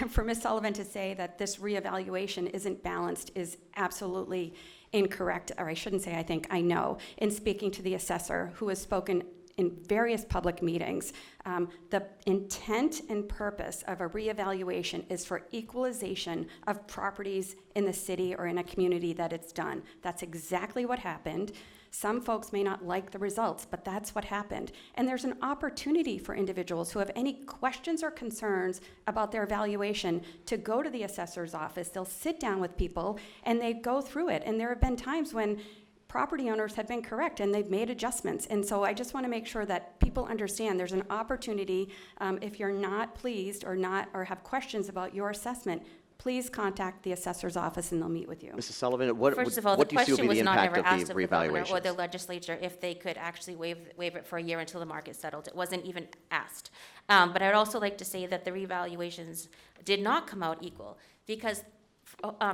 for Ms. Sullivan to say that this reevaluation isn't balanced is absolutely incorrect, or I shouldn't say I think, I know, in speaking to the assessor who has spoken in various public meetings. The intent and purpose of a reevaluation is for equalization of properties in the city or in a community that it's done. That's exactly what happened. Some folks may not like the results, but that's what happened. And there's an opportunity for individuals who have any questions or concerns about their evaluation to go to the assessor's office. They'll sit down with people and they go through it. And there have been times when property owners have been correct and they've made adjustments. And so I just want to make sure that people understand there's an opportunity. If you're not pleased or have questions about your assessment, please contact the assessor's office and they'll meet with you. Mrs. Sullivan, what First of all, the what do you see will question be the was not impact ever of asked the of the governor or the reevaluations? legislature if they could actually waive it for a year until the market settled. It wasn't even asked. But I'd also like to say that the revaluations did not come out equal because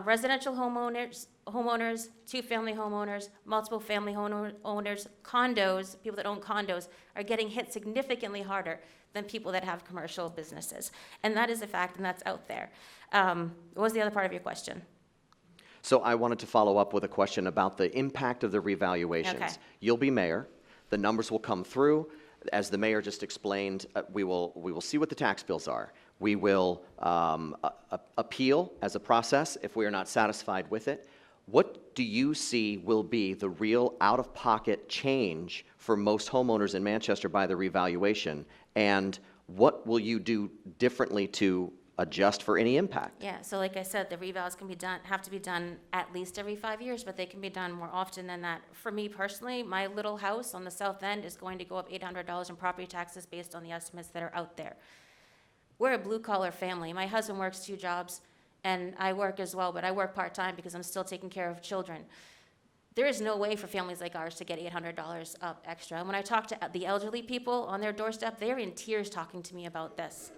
residential homeowners, two-family homeowners, multiple family owners, condos, people that own condos are getting hit significantly harder than people that have commercial businesses. And that is a fact, and that's out there. What was the other part of your question? So I wanted to follow up with a question about the impact of the revaluations. Okay. You'll be mayor. The numbers will come through. As the mayor just explained, we will see what the tax bills are. We will appeal as a process if we are not satisfied with it. What do you see will be the real out-of-pocket change for most homeowners in Manchester by the revaluation? And what will you do differently to adjust for any impact? Yeah, so like I said, the revals have to be done at least every 5 years, but they can be done more often than that. For me personally, my little house on the south end is going to go up $800 in property taxes based on the estimates that are out there. We're a blue-collar family. My husband works 2 jobs, and I work as well, but I work part-time because I'm still taking care of children. There is no way for families like ours to get $800 up extra. And when I talk to the elderly people on their doorstep, they're in tears talking to me about this.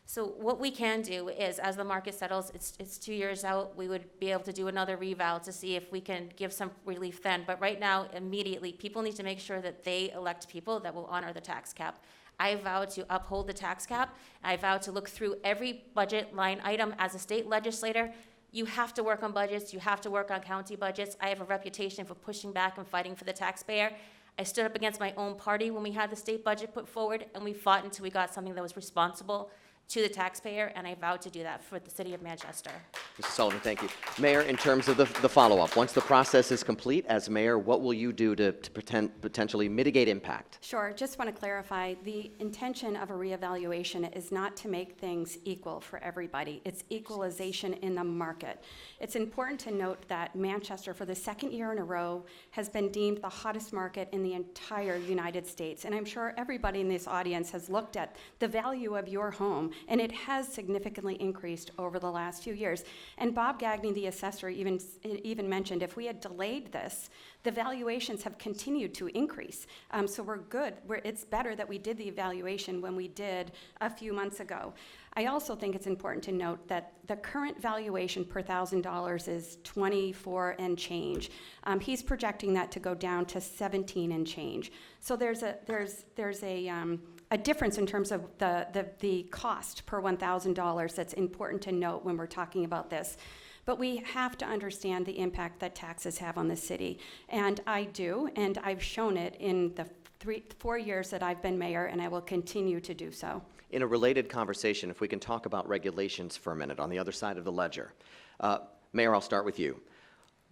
So what we can do is, as the market settles, it's 2 years out, we would be able to do another reval to see if we can give some relief then. But right now, immediately, people need to make sure that they elect people that will honor the tax cap. I vow to uphold the tax cap. I vow to look through every budget line item as a state legislator. You have to work on budgets. You have to work on county budgets. I have a reputation for pushing back and fighting for the taxpayer. I stood up against my own party when we had the state budget put forward, and we fought until we got something that was responsible, to the taxpayer, and I vow to do that for the city of Manchester. Mrs. Sullivan, thank you. Mayor, in terms of the follow-up, once the process is complete, as mayor, what will you do to potentially mitigate impact? Sure, just want to clarify, the intention of a reevaluation is not to make things equal for everybody. It's equalization in the market. It's important to note that Manchester, for the second year in a row, has been deemed the hottest market in the entire United States. And I'm sure everybody in this audience has looked at the value of your home, and it has significantly increased over the last few years. And Bob Gagney, the assessor, even mentioned if we had delayed this, the valuations have continued to increase. So we're good. It's better that we did the evaluation when we did a few months ago. I also think it's important to note that the current valuation per $1,000 is 24 and change. He's projecting that to go down to 17 and change. So there's a difference in terms of the cost per $1,000 that's important to note when we're talking about this. But we have to understand the impact that taxes have on the city. And I do, and I've shown it in the 4 years that I've been mayor, and I will continue to do so. In a related conversation, if we can talk about regulations for a minute on the other side of the ledger. Mayor, I'll start with you.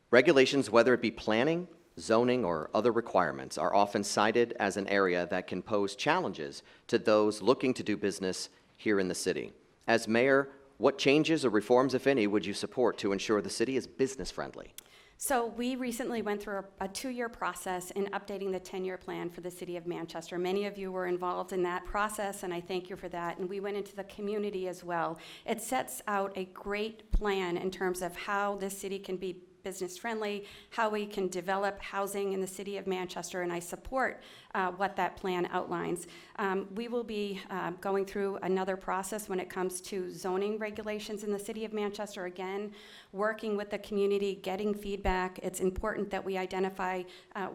Regulations, whether it be planning, zoning, or other requirements, are often cited as an area that can pose challenges to those looking to do business here in the city. As mayor, what changes or reforms, if any, would you support to ensure the city is business-friendly? So we recently went through a 2-year process in updating the 10-year plan for the city of Manchester. Many of you were involved in that process, and I thank you for that. And we went into the community as well. It sets out a great plan in terms of how this city can be business-friendly, how we can develop housing in the city of Manchester, and I support what that plan outlines. We will be going through another process when it comes to zoning regulations in the city of Manchester. Again, working with the community, getting feedback. It's important that we identify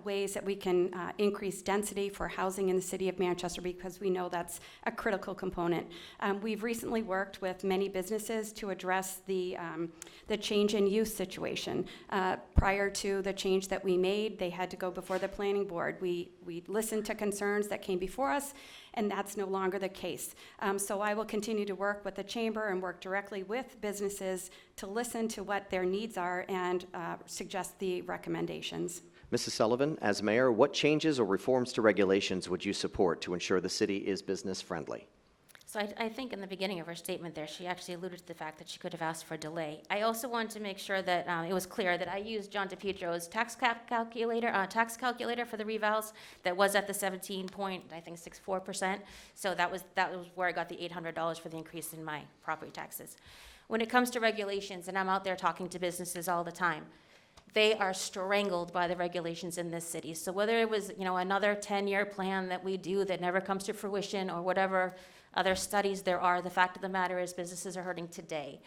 ways that we can increase density for housing in the city of Manchester, because we know that's a critical component. We've recently worked with many businesses to address the change in use situation. Prior to the change that we made, they had to go before the planning board. We listened to concerns that came before us, and that's no longer the case. So I will continue to work with the chamber and work directly with businesses to listen to what their needs are and suggest the recommendations. Mrs. Sullivan, as mayor, what changes or reforms to regulations would you support to ensure the city is business-friendly? So I think in the beginning of her statement there, she actually alluded to the fact that she could have asked for a delay. I also wanted to make sure that it was clear that I used John DePietro's tax calculator for the revals that was at the 17.64%. So that was where I got the $800 for the increase in my property taxes. When it comes to regulations, and I'm out there talking to businesses all the time, they are strangled by the regulations in this city. So whether it was, another 10-year plan that we do that never comes to fruition, or whatever other studies there are, the fact of the matter is businesses are hurting today.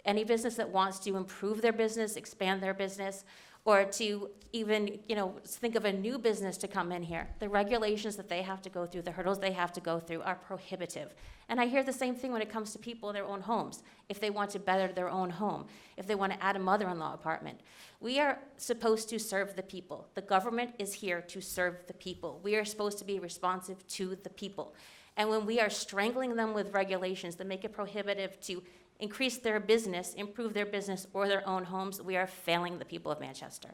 Any business that wants to improve their business, expand their business, or to even, think of a new business to come in here, the regulations that they have to go through, the hurdles they have to go through are prohibitive. And I hear the same thing when it comes to people in their own homes, if they want to better their own home, if they want to add a mother-in-law apartment. We are supposed to serve the people. The government is here to serve the people. We are supposed to be responsive to the people. And when we are strangling them with regulations that make it prohibitive to increase their business, improve their business, or their own homes, we are failing the people of Manchester.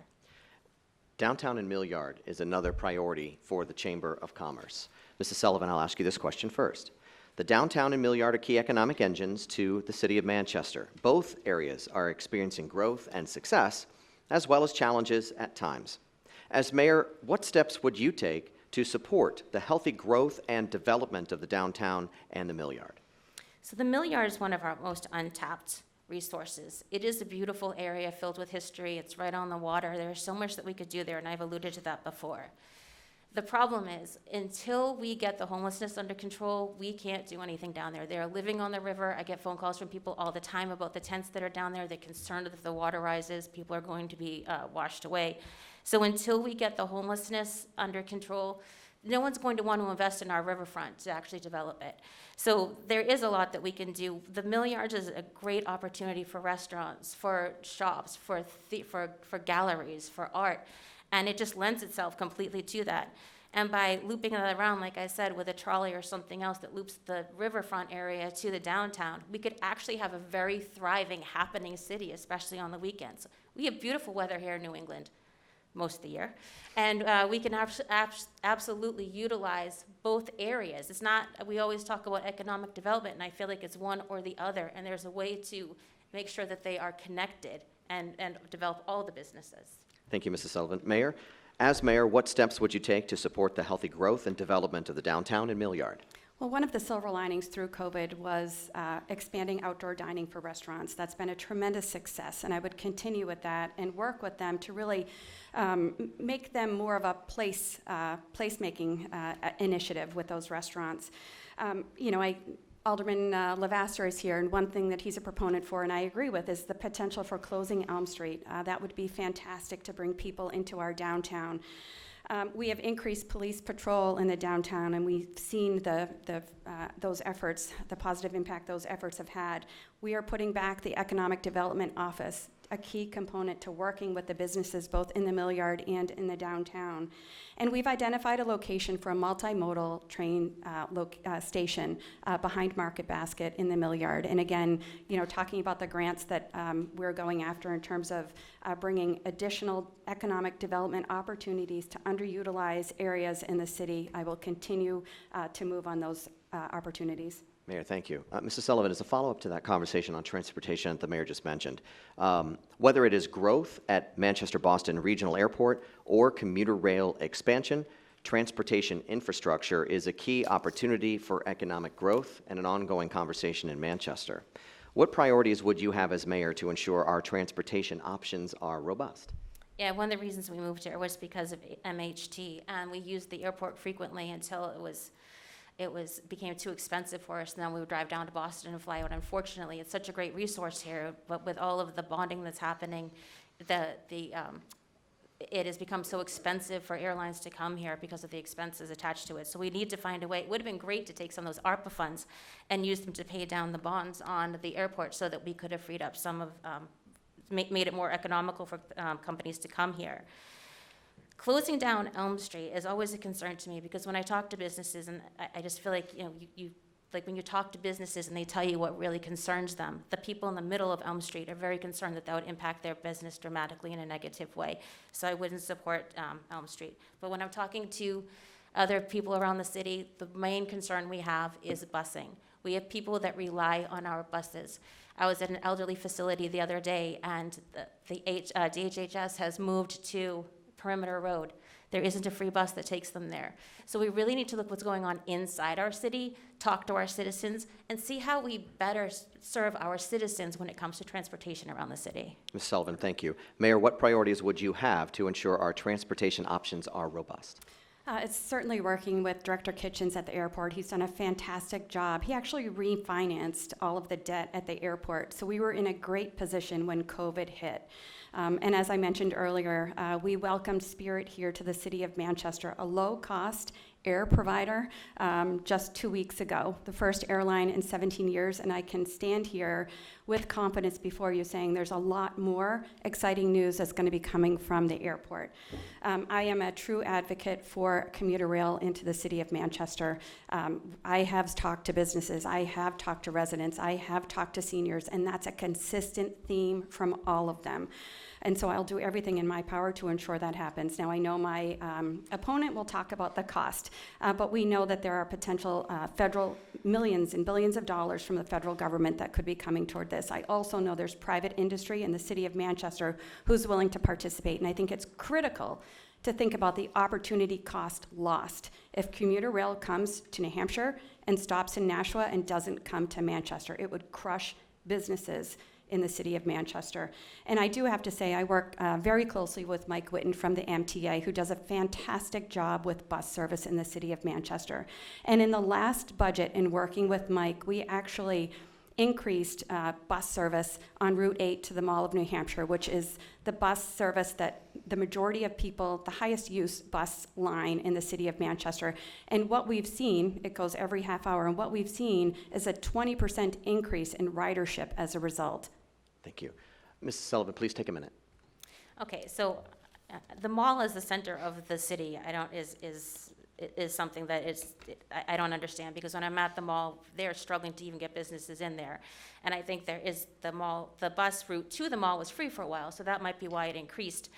Downtown and Mill Yard is another priority for the Chamber of Commerce. Mrs. Sullivan, I'll ask you this question first. The downtown and Mill Yard are key economic engines to the city of Manchester. Both areas are experiencing growth and success, as well as challenges at times. As mayor, what steps would you take to support the healthy growth and development of the downtown and the Mill Yard? So the Mill Yard is one of our most untapped resources. It is a beautiful area filled with history. It's right on the water. There's so much that we could do there, and I've alluded to that before. The problem is, until we get the homelessness under control, we can't do anything down there. They're living on the river. I get phone calls from people all the time about the tents that are down there. They're concerned that if the water rises, people are going to be washed away. So until we get the homelessness under control, no one's going to want to invest in our riverfront to actually develop it. So there is a lot that we can do. The Mill Yards is a great opportunity for restaurants, for shops, for galleries, for art, and it just lends itself completely to that. And by looping that around, like I said, with a trolley or something else that loops the riverfront area to the downtown, we could actually have a very thriving, happening city, especially on the weekends. We have beautiful weather here in New England most of the year, and we can absolutely utilize both areas. It's not, we always talk about economic development, and I feel like it's one or the other, and there's a way to make sure that they are connected and develop all the businesses. Thank you, Mrs. Sullivan. Mayor, as mayor, what steps would you take to support the healthy growth and development of the downtown and Mill Yard? Well, one of the silver linings through COVID was expanding outdoor dining for restaurants. That's been a tremendous success, and I would continue with that and work with them to really make them more of a placemaking initiative with those restaurants. Alderman Levesque is here, and one thing that he's a proponent for, and I agree with, is the potential for closing Elm Street. That would be fantastic to bring people into our downtown. We have increased police patrol in the downtown, and we've seen those efforts, the positive impact those efforts have had. We are putting back the Economic Development Office, a key component to working with the businesses both in the Mill Yard and in the downtown. And we've identified a location for a multimodal train station behind Market Basket in the Mill Yard. And again, talking about the grants that we're going after in terms of bringing additional economic development opportunities to underutilized areas in the city, I will continue to move on those opportunities. Mayor, thank you. Mrs. Sullivan, as a follow-up to that conversation on transportation that the mayor just mentioned, whether it is growth at Manchester-Boston Regional Airport or commuter rail expansion, transportation infrastructure is a key opportunity for economic growth and an ongoing conversation in Manchester. What priorities would you have as mayor to ensure our transportation options are robust? Yeah, one of the reasons we moved here was because of MHT, and we used the airport frequently until it became too expensive for us, and then we would drive down to Boston and fly out. Unfortunately, it's such a great resource here, but with all of the bonding that's happening, it has become so expensive for airlines to come here because of the expenses attached to it. So we need to find a way. It would have been great to take some of those ARPA funds and use them to pay down the bonds on the airport so that we could have freed up some of, made it more economical for companies to come here. Closing down Elm Street is always a concern to me because when I talk to businesses, and I just feel like, like when you talk to businesses and they tell you what really concerns them, the people in the middle of Elm Street are very concerned that would impact their business dramatically in a negative way. So I wouldn't support Elm Street. But when I'm talking to other people around the city, the main concern we have is busing. We have people that rely on our buses. I was at an elderly facility the other day, and the DHHS has moved to Perimeter Road. There isn't a free bus that takes them there. So we really need to look what's going on inside our city, talk to our citizens, and see how we better serve our citizens when it comes to transportation around the city. Ms. Sullivan, thank you. Mayor, what priorities would you have to ensure our transportation options are robust? It's certainly working with Director Kitchens at the airport. He's done a fantastic job. He actually refinanced all of the debt at the airport, so we were in a great position when COVID hit. And as I mentioned earlier, we welcomed Spirit here to the city of Manchester, a low-cost air provider, just 2 weeks ago, the first airline in 17 years, and I can stand here with confidence before you saying there's a lot more exciting news that's going to be coming from the airport. I am a true advocate for commuter rail into the city of Manchester. I have talked to businesses, I have talked to residents, I have talked to seniors, and that's a consistent theme from all of them. And so I'll do everything in my power to ensure that happens. Now, I know my opponent will talk about the cost, but we know that there are potential federal millions and billions of dollars from the federal government that could be coming toward this. I also know there's private industry in the city of Manchester who's willing to participate, and I think it's critical to think about the opportunity cost lost. If commuter rail comes to New Hampshire and stops in Nashua and doesn't come to Manchester, it would crush businesses in the city of Manchester. And I do have to say, I work very closely with Mike Whitten from the MTA, who does a fantastic job with bus service in the city of Manchester. And in the last budget, in working with Mike, we actually increased bus service on Route 8 to the Mall of New Hampshire, which is the bus service that the majority of people, the highest use bus line in the city of Manchester. And what we've seen, it goes every half hour, and what we've seen is a 20% increase in ridership as a result. Thank you. Mrs. Sullivan, please take a minute. Okay, so the mall is the center of the city. is something that I don't understand, because when I'm at the mall, they're struggling to even get businesses in there. And I think there is the bus route to the mall was free for a while, so that might be why it increased.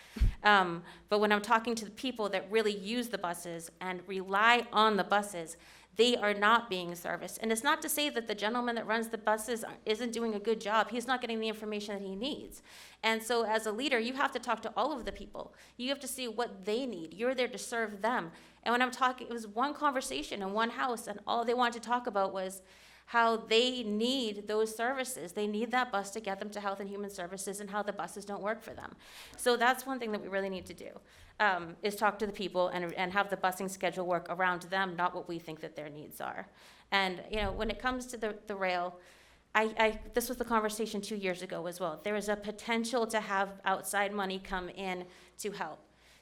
But when I'm talking to the people that really use the buses and rely on the buses, they are not being serviced. And it's not to say that the gentleman that runs the buses isn't doing a good job. He's not getting the information that he needs. And so as a leader, you have to talk to all of the people. You have to see what they need. You're there to serve them. And when I'm talking, it was one conversation in one house, and all they wanted to talk about was how they need those services. They need that bus to get them to Health and Human Services, and how the buses don't work for them. So that's one thing that we really need to do, is talk to the people and have the busing schedule work around them, not what we think that their needs are. And, you know, when it comes to the rail, this was the conversation 2 years ago as well. There is a potential to have outside money come in to help.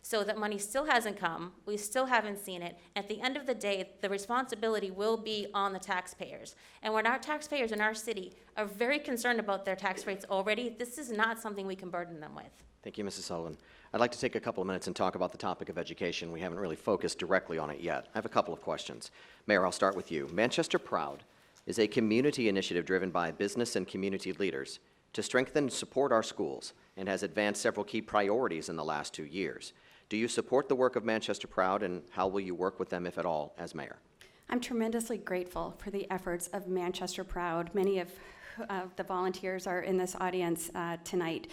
So that money still hasn't come, we still haven't seen it. At the end of the day, the responsibility will be on the taxpayers. And when our taxpayers in our city are very concerned about their tax rates already, this is not something we can burden them with. Thank you, Mrs. Sullivan. I'd like to take a couple of minutes and talk about the topic of education. We haven't really focused directly on it yet. I have a couple of questions. Mayor, I'll start with you. Manchester Proud is a community initiative driven by business and community leaders to strengthen and support our schools, and has advanced several key priorities in the last 2 years. Do you support the work of Manchester Proud, and how will you work with them, if at all, as mayor? I'm tremendously grateful for the efforts of Manchester Proud. Many of the volunteers are in this audience tonight.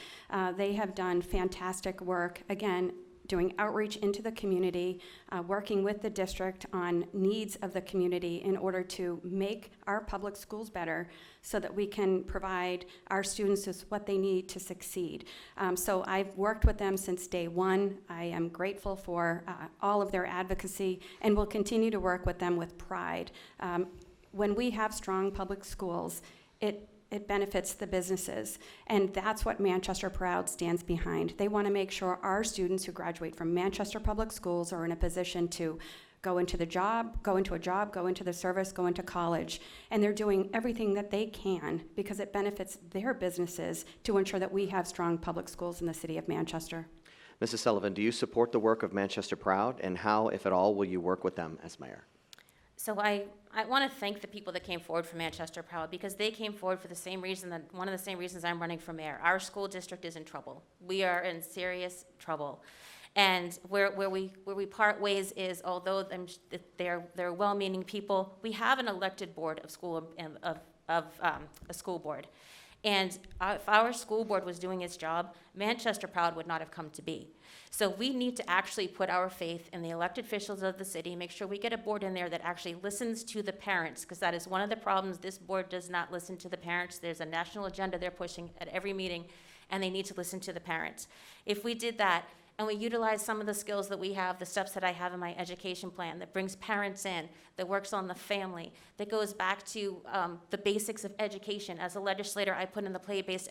They have done fantastic work, again, doing outreach into the community, working with the district on needs of the community in order to make our public schools better so that we can provide our students with what they need to succeed. So I've worked with them since day one. I am grateful for all of their advocacy, and will continue to work with them with pride. When we have strong public schools, it benefits the businesses, and that's what Manchester Proud stands behind. They want to make sure our students who graduate from Manchester Public Schools are in a position to go into a job, go into the service, go into college, and they're doing everything that they can because it benefits their businesses to ensure that we have strong public schools in the city of Manchester. Mrs. Sullivan, do you support the work of Manchester Proud, and how, if at all, will you work with them as mayor? So I want to thank the people that came forward for Manchester Proud, because they came forward for the same reason, that one of the same reasons I'm running for mayor. Our school district is in trouble. We are in serious trouble. And where we part ways is, although they're well-meaning people, we have an elected board of a school board. And if our school board was doing its job, Manchester Proud would not have come to be. So we need to actually put our faith in the elected officials of the city, make sure we get a board in there that actually listens to the parents, because that is one of the problems. This board does not listen to the parents. There's a national agenda they're pushing at every meeting, and they need to listen to the parents. If we did that, and we utilize some of the skills that we have, the steps that I have in my education plan that brings parents in, that works on the family, that goes back to the basics of education. As a legislator, I put in the play-based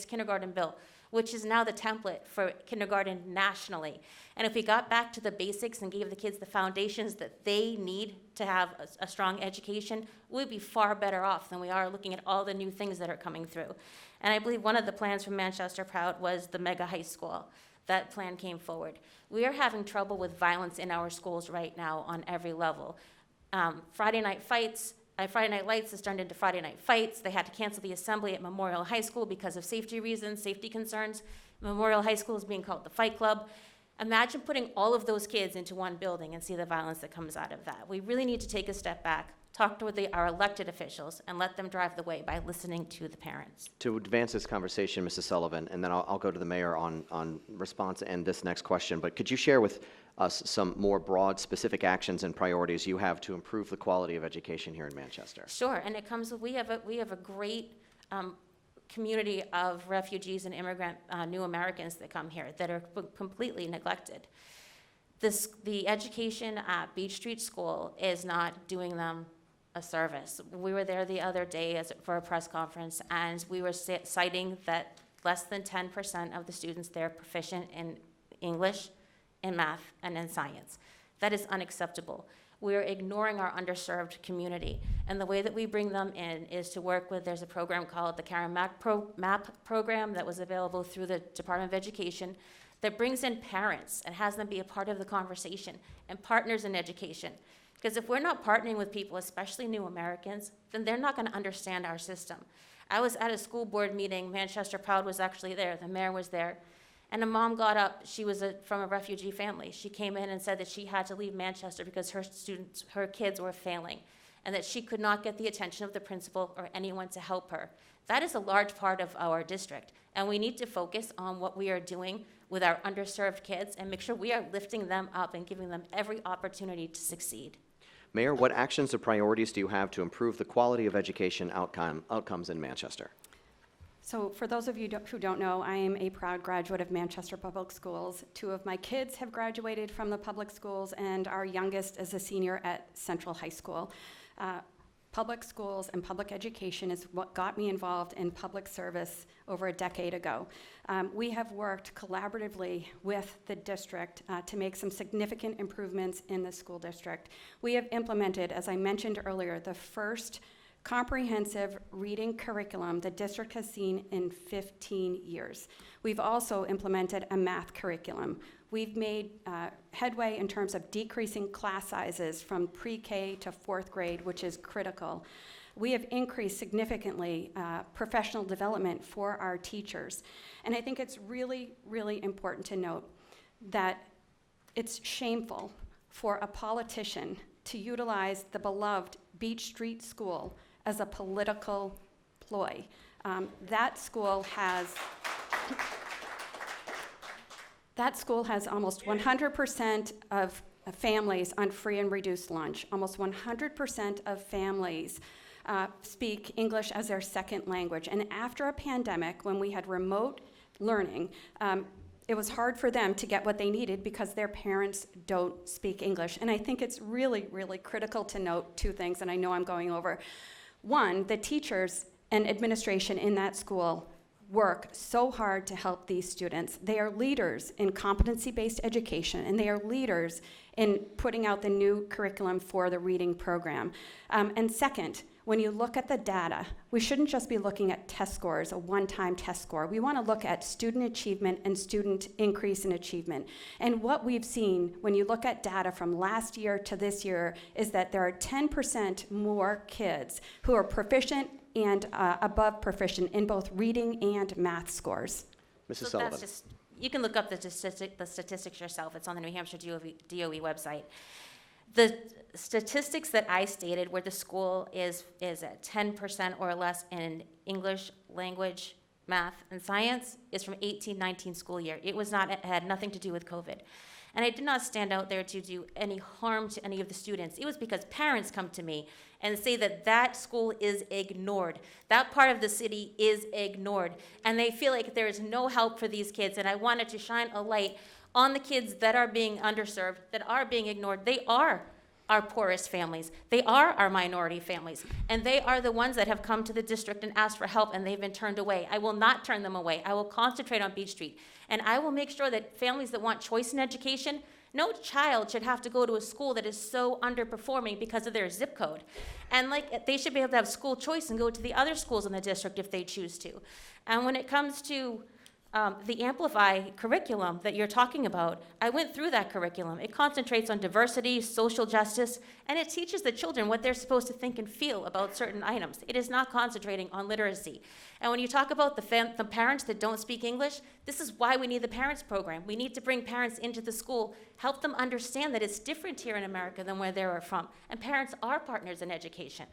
kindergarten bill, which is now the template for kindergarten nationally. And if we got back to the basics and gave the kids the foundations that they need to have a strong education, we'd be far better off than we are looking at all the new things that are coming through. And I believe one of the plans from Manchester Proud was the mega high school. That plan came forward. We are having trouble with violence in our schools right now on every level. Friday night lights has turned into Friday night fights. They had to cancel the assembly at Memorial High School because of safety reasons, safety concerns. Memorial High School is being called the Fight Club. Imagine putting all of those kids into one building and see the violence that comes out of that. We really need to take a step back, talk to our elected officials, and let them drive the way by listening to the parents. To advance this conversation, Mrs. Sullivan, and then I'll go to the mayor on response and this next question, but could you share with us some more broad, specific actions and priorities you have to improve the quality of education here in Manchester? Sure, and it comes with, we have a great community of refugees and immigrant new Americans that come here that are completely neglected. The education at Beach Street School is not doing them a service. We were there the other day for a press conference, and we were citing that less than 10% of the students there are proficient in English, in math, and in science. That is unacceptable. We're ignoring our underserved community. And the way that we bring them in is to work with, there's a program called the Karen MAP program that was available through the Department of Education that brings in parents and has them be a part of the conversation, and partners in education. Because if we're not partnering with people, especially new Americans, then they're not going to understand our system. I was at a school board meeting. Manchester Proud was actually there. The mayor was there. And a mom got up. She was from a refugee family. She came in and said that she had to leave Manchester because her kids were failing, and that she could not get the attention of the principal or anyone to help her. That is a large part of our district, and we need to focus on what we are doing with our underserved kids and make sure we are lifting them up and giving them every opportunity to succeed. Mayor, what actions or priorities do you have to improve the quality of education outcomes in Manchester? So for those of you who don't know, I am a proud graduate of Manchester Public Schools. 2 of my kids have graduated from the public schools, and our youngest is a senior at Central High School. Public schools and public education is what got me involved in public service over a decade ago. We have worked collaboratively with the district to make some significant improvements in the school district. We have implemented, as I mentioned earlier, the first comprehensive reading curriculum the district has seen in 15 years. We've also implemented a math curriculum. We've made headway in terms of decreasing class sizes from pre-K to 4th grade, which is critical. We have increased significantly professional development for our teachers. And I think it's really, really important to note that it's shameful for a politician to utilize the beloved Beach Street School as a political ploy. That school has almost 100% of families on free and reduced lunch. Almost 100% of families speak English as their second language. And after a pandemic, when we had remote learning, it was hard for them to get what they needed because their parents don't speak English. And I think it's really, really critical to note 2 things, and I know I'm going over. 1, the teachers and administration in that school work so hard to help these students. They are leaders in competency-based education, and they are leaders in putting out the new curriculum for the reading program. And second, when you look at the data, we shouldn't just be looking at test scores, a one-time test score. We want to look at student achievement and student increase in achievement. And what we've seen when you look at data from last year to this year is that there are 10% more kids who are proficient and above proficient in both reading and math scores. Mrs. So Sullivan. that's just, you can look up the statistics yourself. It's on the New Hampshire DOE website. The statistics that I stated where the school is at 10% or less in English, language, math, and science is from 18-19 school year. It had nothing to do with COVID. And I did not stand out there to do any harm to any of the students. It was because parents come to me and say that that school is ignored. That part of the city is ignored. And they feel like there is no help for these kids. And I wanted to shine a light on the kids that are being underserved, that are being ignored. They are our poorest families. They are our minority families. And they are the ones that have come to the district and asked for help, and they've been turned away. I will not turn them away. I will concentrate on Beach Street. And I will make sure that families that want choice in education, no child should have to go to a school that is so underperforming because of their zip code. And they should be able to have school choice and go to the other schools in the district if they choose to. And when it comes to the Amplify curriculum that you're talking about, I went through that curriculum. It concentrates on diversity, social justice, and it teaches the children what they're supposed to think and feel about certain items. It is not concentrating on literacy. And when you talk about the parents that don't speak English, this is why we need the parents program. We need to bring parents into the school, help them understand that it's different here in America than where they're from. And parents are partners in education.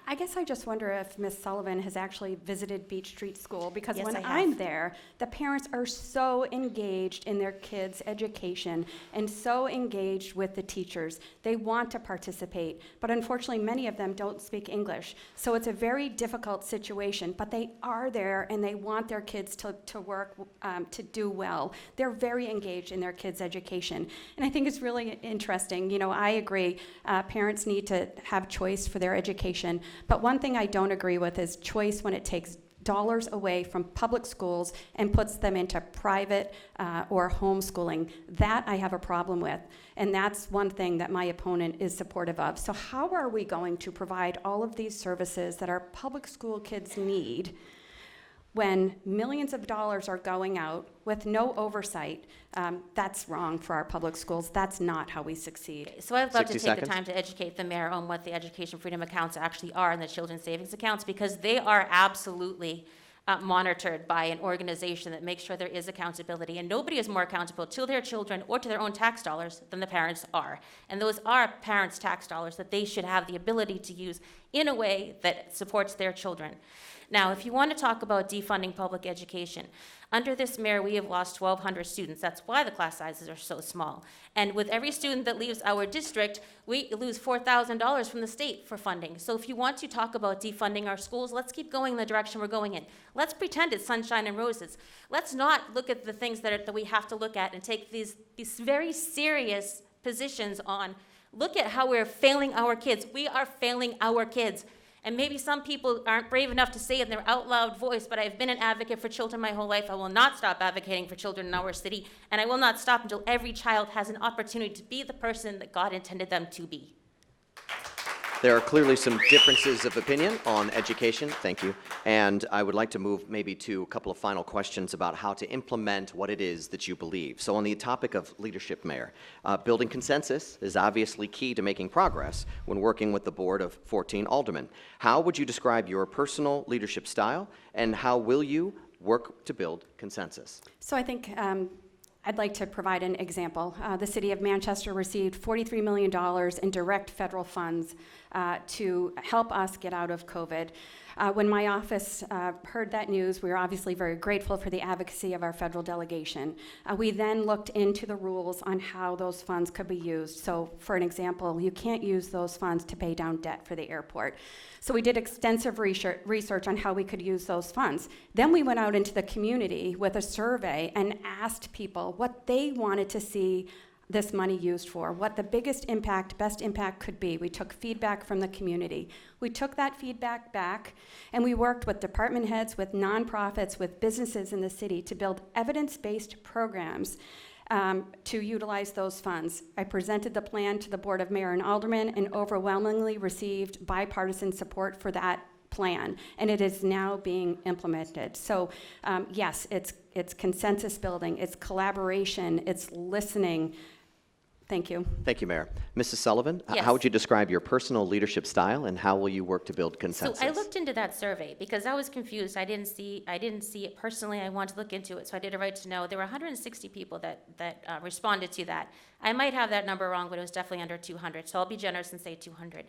I guess I just wonder if Ms. Sullivan has actually visited Beach Street School, because Yes, when I have. I'm there, the parents are so engaged in their kids' education and so engaged with the teachers. They want to participate, but unfortunately many of them don't speak English. So it's a very difficult situation, but they are there and they want their kids to work, to do well. They're very engaged in their kids' education. And I think it's really interesting. You know, I agree, parents need to have choice for their education. But one thing I don't agree with is choice when it takes dollars away from public schools and puts them into private or homeschooling. That I have a problem with. And that's one thing that my opponent is supportive of. So how are we going to provide all of these services that our public school kids need when millions of dollars are going out with no oversight. That's wrong for our public schools. That's not how we succeed. So I'd love to 60 take seconds. the time to educate the mayor on what the education freedom accounts actually are and the children's savings accounts, because they are absolutely monitored by an organization that makes sure there is accountability. And nobody is more accountable to their children or to their own tax dollars than the parents are. And those are parents' tax dollars that they should have the ability to use in a way that supports their children. Now, if you want to talk about defunding public education, under this mayor, we have lost 1,200 students. That's why the class sizes are so small. And with every student that leaves our district, we lose $4,000 from the state for funding. So if you want to talk about defunding our schools, let's keep going in the direction we're going in. Let's pretend it's sunshine and roses. Let's not look at the things that we have to look at and take these very serious positions on. Look at how we're failing our kids. We are failing our kids. And maybe some people aren't brave enough to say it in their out loud voice, but I've been an advocate for children my whole life. I will not stop advocating for children in our city, and I will not stop until every child has an opportunity to be the person that God intended them to be. There are clearly some differences of opinion on education. Thank you. And I would like to move maybe to a couple of final questions about how to implement what it is that you believe. So on the topic of leadership, Mayor, building consensus is obviously key to making progress when working with the board of 14 aldermen. How would you describe your personal leadership style, and how will you work to build consensus? So I think I'd like to provide an example. The city of Manchester received $43 million in direct federal funds to help us get out of COVID. When my office heard that news, we were obviously very grateful for the advocacy of our federal delegation. We then looked into the rules on how those funds could be used. So for an example, you can't use those funds to pay down debt for the airport. So we did extensive research on how we could use those funds. Then we went out into the community with a survey and asked people what they wanted to see this money used for, what the biggest impact, best impact could be. We took feedback from the community. We took that feedback back, and we worked with department heads, with nonprofits, with businesses in the city to build evidence-based programs to utilize those funds. I presented the plan to the Board of Mayor and Aldermen and overwhelmingly received bipartisan support for that plan, and it is now being implemented. So yes, it's consensus building, it's collaboration, it's listening. Thank you. Thank you, Mayor. Mrs. Sullivan, Yes. how would you describe your personal leadership style, and how will you work to build consensus? So I looked into that survey because I was confused. I didn't see it personally. I wanted to look into it, so I did a right to know. There were 160 people that responded to that. I might have that number wrong, but it was definitely under 200. So I'll be generous and say 200.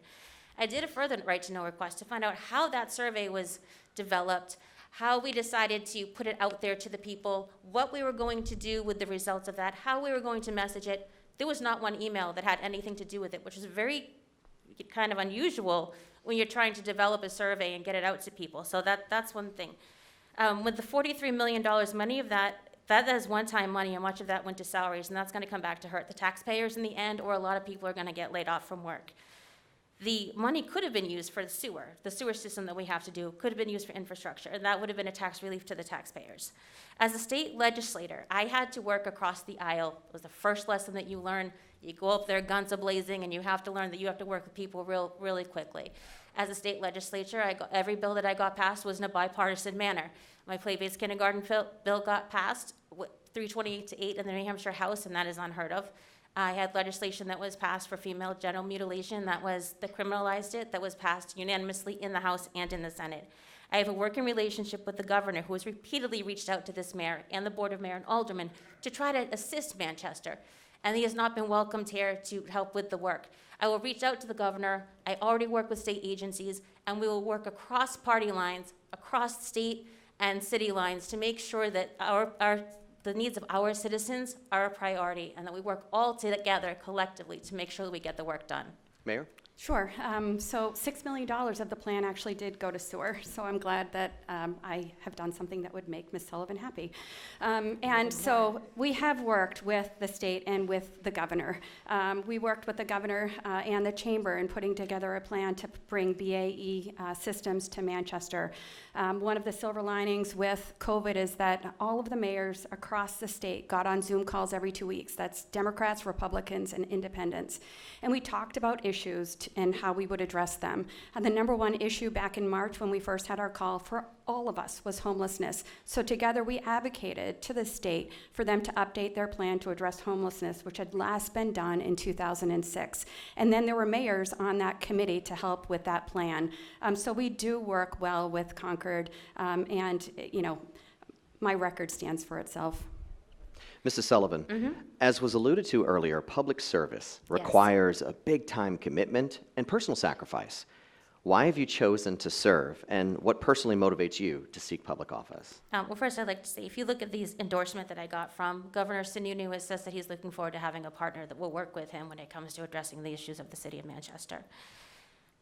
I did a further right to know request to find out how that survey was developed, how we decided to put it out there to the people, what we were going to do with the results of that, how we were going to message it. There was not one email that had anything to do with it, which is very kind of unusual when you're trying to develop a survey and get it out to people. So that's one thing. With the $43 million, money of that is one-time money, and much of that went to salaries, and that's going to come back to hurt the taxpayers in the end, or a lot of people are going to get laid off from work. The money could have been used for the sewer system that we have to do, could have been used for infrastructure, and that would have been a tax relief to the taxpayers. As a state legislator, I had to work across the aisle. It was the first lesson that you learn. You go up there guns a-blazing, and you have to learn that you have to work with people really quickly. As a state legislature, every bill that I got passed was in a bipartisan manner. My play-based kindergarten bill got passed, 328 to 8 in the New Hampshire House, and that is unheard of. I had legislation that was passed for female genital mutilation that criminalized it, that was passed unanimously in the House and in the Senate. I have a working relationship with the governor, who has repeatedly reached out to this mayor and the Board of Mayor and Aldermen to try to assist Manchester, and he has not been welcomed here to help with the work. I will reach out to the governor. I already work with state agencies, and we will work across party lines, across state and city lines to make sure that the needs of our citizens are a priority, and that we work all together collectively to make sure that we get the work done. Mayor? Sure. So $6 million of the plan actually did go to sewer, so I'm glad that I have done something that would make Ms. Sullivan happy. And so we have worked with the state and with the governor. We worked with the governor and the chamber in putting together a plan to bring BAE systems to Manchester. One of the silver linings with COVID is that all of the mayors across the state got on Zoom calls every 2 weeks. That's Democrats, Republicans, and independents. And we talked about issues and how we would address them. And the number one issue back in March when we first had our call for all of us was homelessness. So together we advocated to the state for them to update their plan to address homelessness, which had last been done in 2006. And then there were mayors on that committee to help with that plan. So we do work well with Concord, and my record stands for itself. Mrs. Sullivan, as was alluded to earlier, public service Yes. requires a big-time commitment and personal sacrifice. Why have you chosen to serve, and what personally motivates you to seek public office? Well, first, I'd like to say, if you look at these endorsement that I got from Governor Sununu, it says that he's looking forward to having a partner that will work with him when it comes to addressing the issues of the city of Manchester.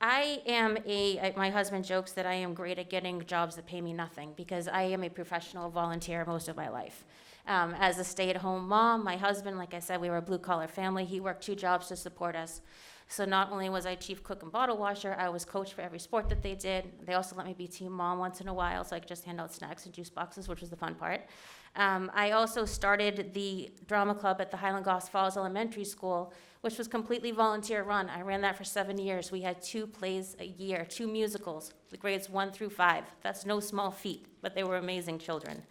My husband jokes that I am great at getting jobs that pay me nothing because I am a professional volunteer most of my life. As a stay-at-home mom, my husband, like I said, we were a blue-collar family. He worked 2 jobs to support us. So not only was I chief cook and bottle washer, I was coach for every sport that they did. They also let me be team mom once in a while, so I could just hand out snacks and juice boxes, which was the fun part. I also started the drama club at the Highland Goss Falls Elementary School, which was completely volunteer run. I ran that for 7 years. We had 2 plays a year, 2 musicals, the grades 1 through 5. That's no small feat, but they were amazing children.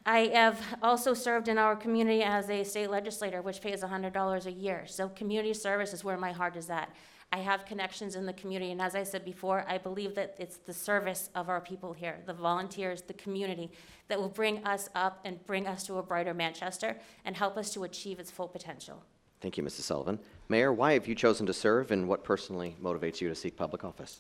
I have also served in our community as a state legislator, which pays $100 a year. So community service is where my heart is at. I have connections in the community, and as I said before, I believe that it's the service of our people here, the volunteers, the community, that will bring us up and bring us to a brighter Manchester and help us to achieve its full potential. Thank you, Mrs. Sullivan. Mayor, why have you chosen to serve, and what personally motivates you to seek public office?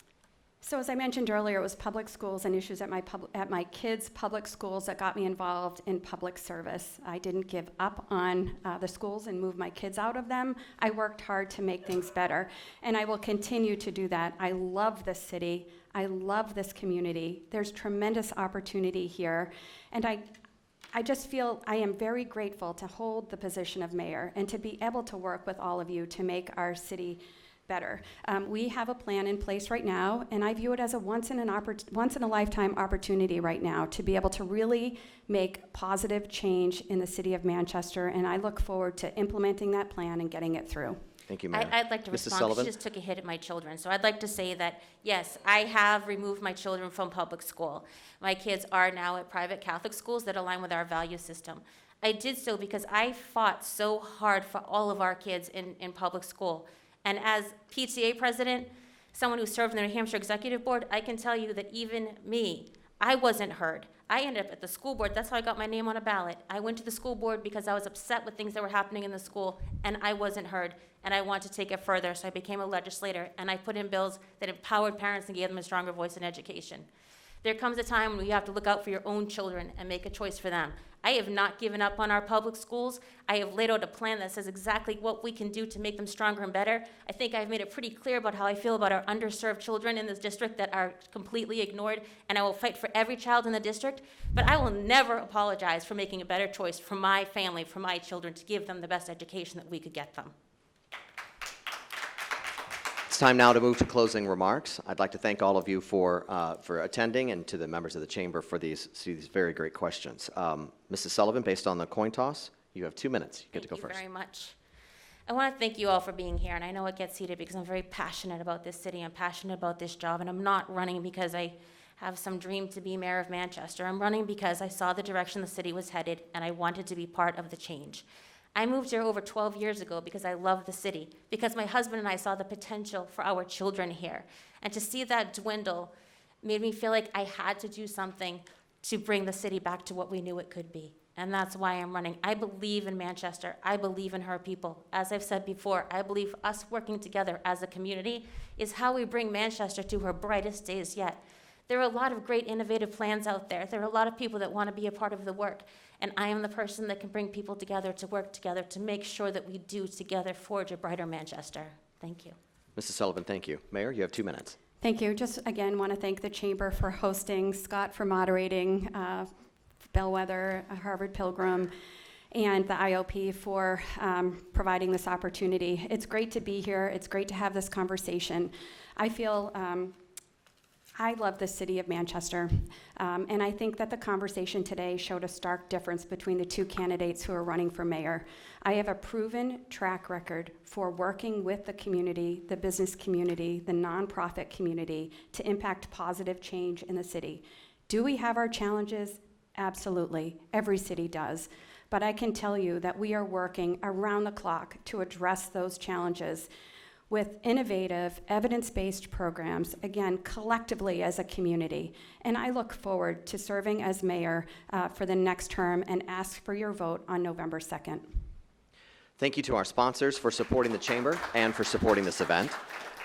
So as I mentioned earlier, it was public schools and issues at my kids' public schools that got me involved in public service. I didn't give up on the schools and move my kids out of them. I worked hard to make things better, and I will continue to do that. I love this city. I love this community. There's tremendous opportunity here, and I just feel I am very grateful to hold the position of mayor and to be able to work with all of you to make our city better. We have a plan in place right now, and I view it as a once in a lifetime opportunity right now to be able to really make positive change in the city of Manchester, and I look forward to implementing that plan and getting it through. Thank you, Mayor. I'd like to Mrs. respond, 'cause Sullivan? she just took a hit at my children. So I'd like to say that, yes, I have removed my children from public school. My kids are now at private Catholic schools that align with our value system. I did so because I fought so hard for all of our kids in public school. And as PTA president, someone who served in the New Hampshire Executive Board, I can tell you that even me, I wasn't heard. I ended up at the school board. That's how I got my name on a ballot. I went to the school board because I was upset with things that were happening in the school, and I wasn't heard, and I wanted to take it further, so I became a legislator, and I put in bills that empowered parents and gave them a stronger voice in education. There comes a time when you have to look out for your own children and make a choice for them. I have not given up on our public schools. I have laid out a plan that says exactly what we can do to make them stronger and better. I think I've made it pretty clear about how I feel about our underserved children in this district that are completely ignored, and I will fight for every child in the district, but I will never apologize for making a better choice for my family, for my children, to give them the best education that we could get them. It's time now to move to closing remarks. I'd like to thank all of you for attending, and to the members of the chamber for these very great questions. Mrs. Sullivan, based on the coin toss, you have 2 minutes. You get to go first. Thank you very much. I want to thank you all for being here, and I know it gets heated because I'm very passionate about this city. I'm passionate about this job, and I'm not running because I have some dream to be mayor of Manchester. I'm running because I saw the direction the city was headed, and I wanted to be part of the change. I moved here over 12 years ago because I love the city, because my husband and I saw the potential for our children here. And to see that dwindle made me feel like I had to do something to bring the city back to what we knew it could be. And that's why I'm running. I believe in Manchester. I believe in her people. As I've said before, I believe us working together as a community is how we bring Manchester to her brightest days yet. There are a lot of great innovative plans out there. There are a lot of people that want to be a part of the work. And I am the person that can bring people together to work together to make sure that we do together forge a brighter Manchester. Thank you. Mrs. Sullivan, thank you. Mayor, you have 2 minutes. Thank you. Just again, want to thank the chamber for hosting, Scott for moderating, Bellwether, Harvard Pilgrim, and the IOP for providing this opportunity. It's great to be here. It's great to have this conversation. I feel I love the city of Manchester, and I think that the conversation today showed a stark difference between the two candidates who are running for mayor. I have a proven track record for working with the community, the business community, the nonprofit community to impact positive change in the city. Do we have our challenges? Absolutely. Every city does. But I can tell you that we are working around the clock to address those challenges with innovative, evidence-based programs, again, collectively as a community. And I look forward to serving as mayor for the next term and ask for your vote on November 2nd. Thank you to our sponsors for supporting the Chamber and for supporting this event.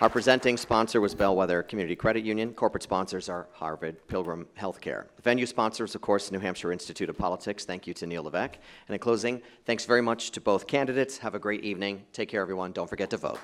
Our presenting sponsor was Bellwether Community Credit Union. Corporate sponsors are Harvard Pilgrim Healthcare. The venue sponsors, of course, New Hampshire Institute of Politics. Thank you to Neil Levesque. And in closing, thanks very much to both candidates. Have a great evening. Take care, everyone. Don't forget to vote.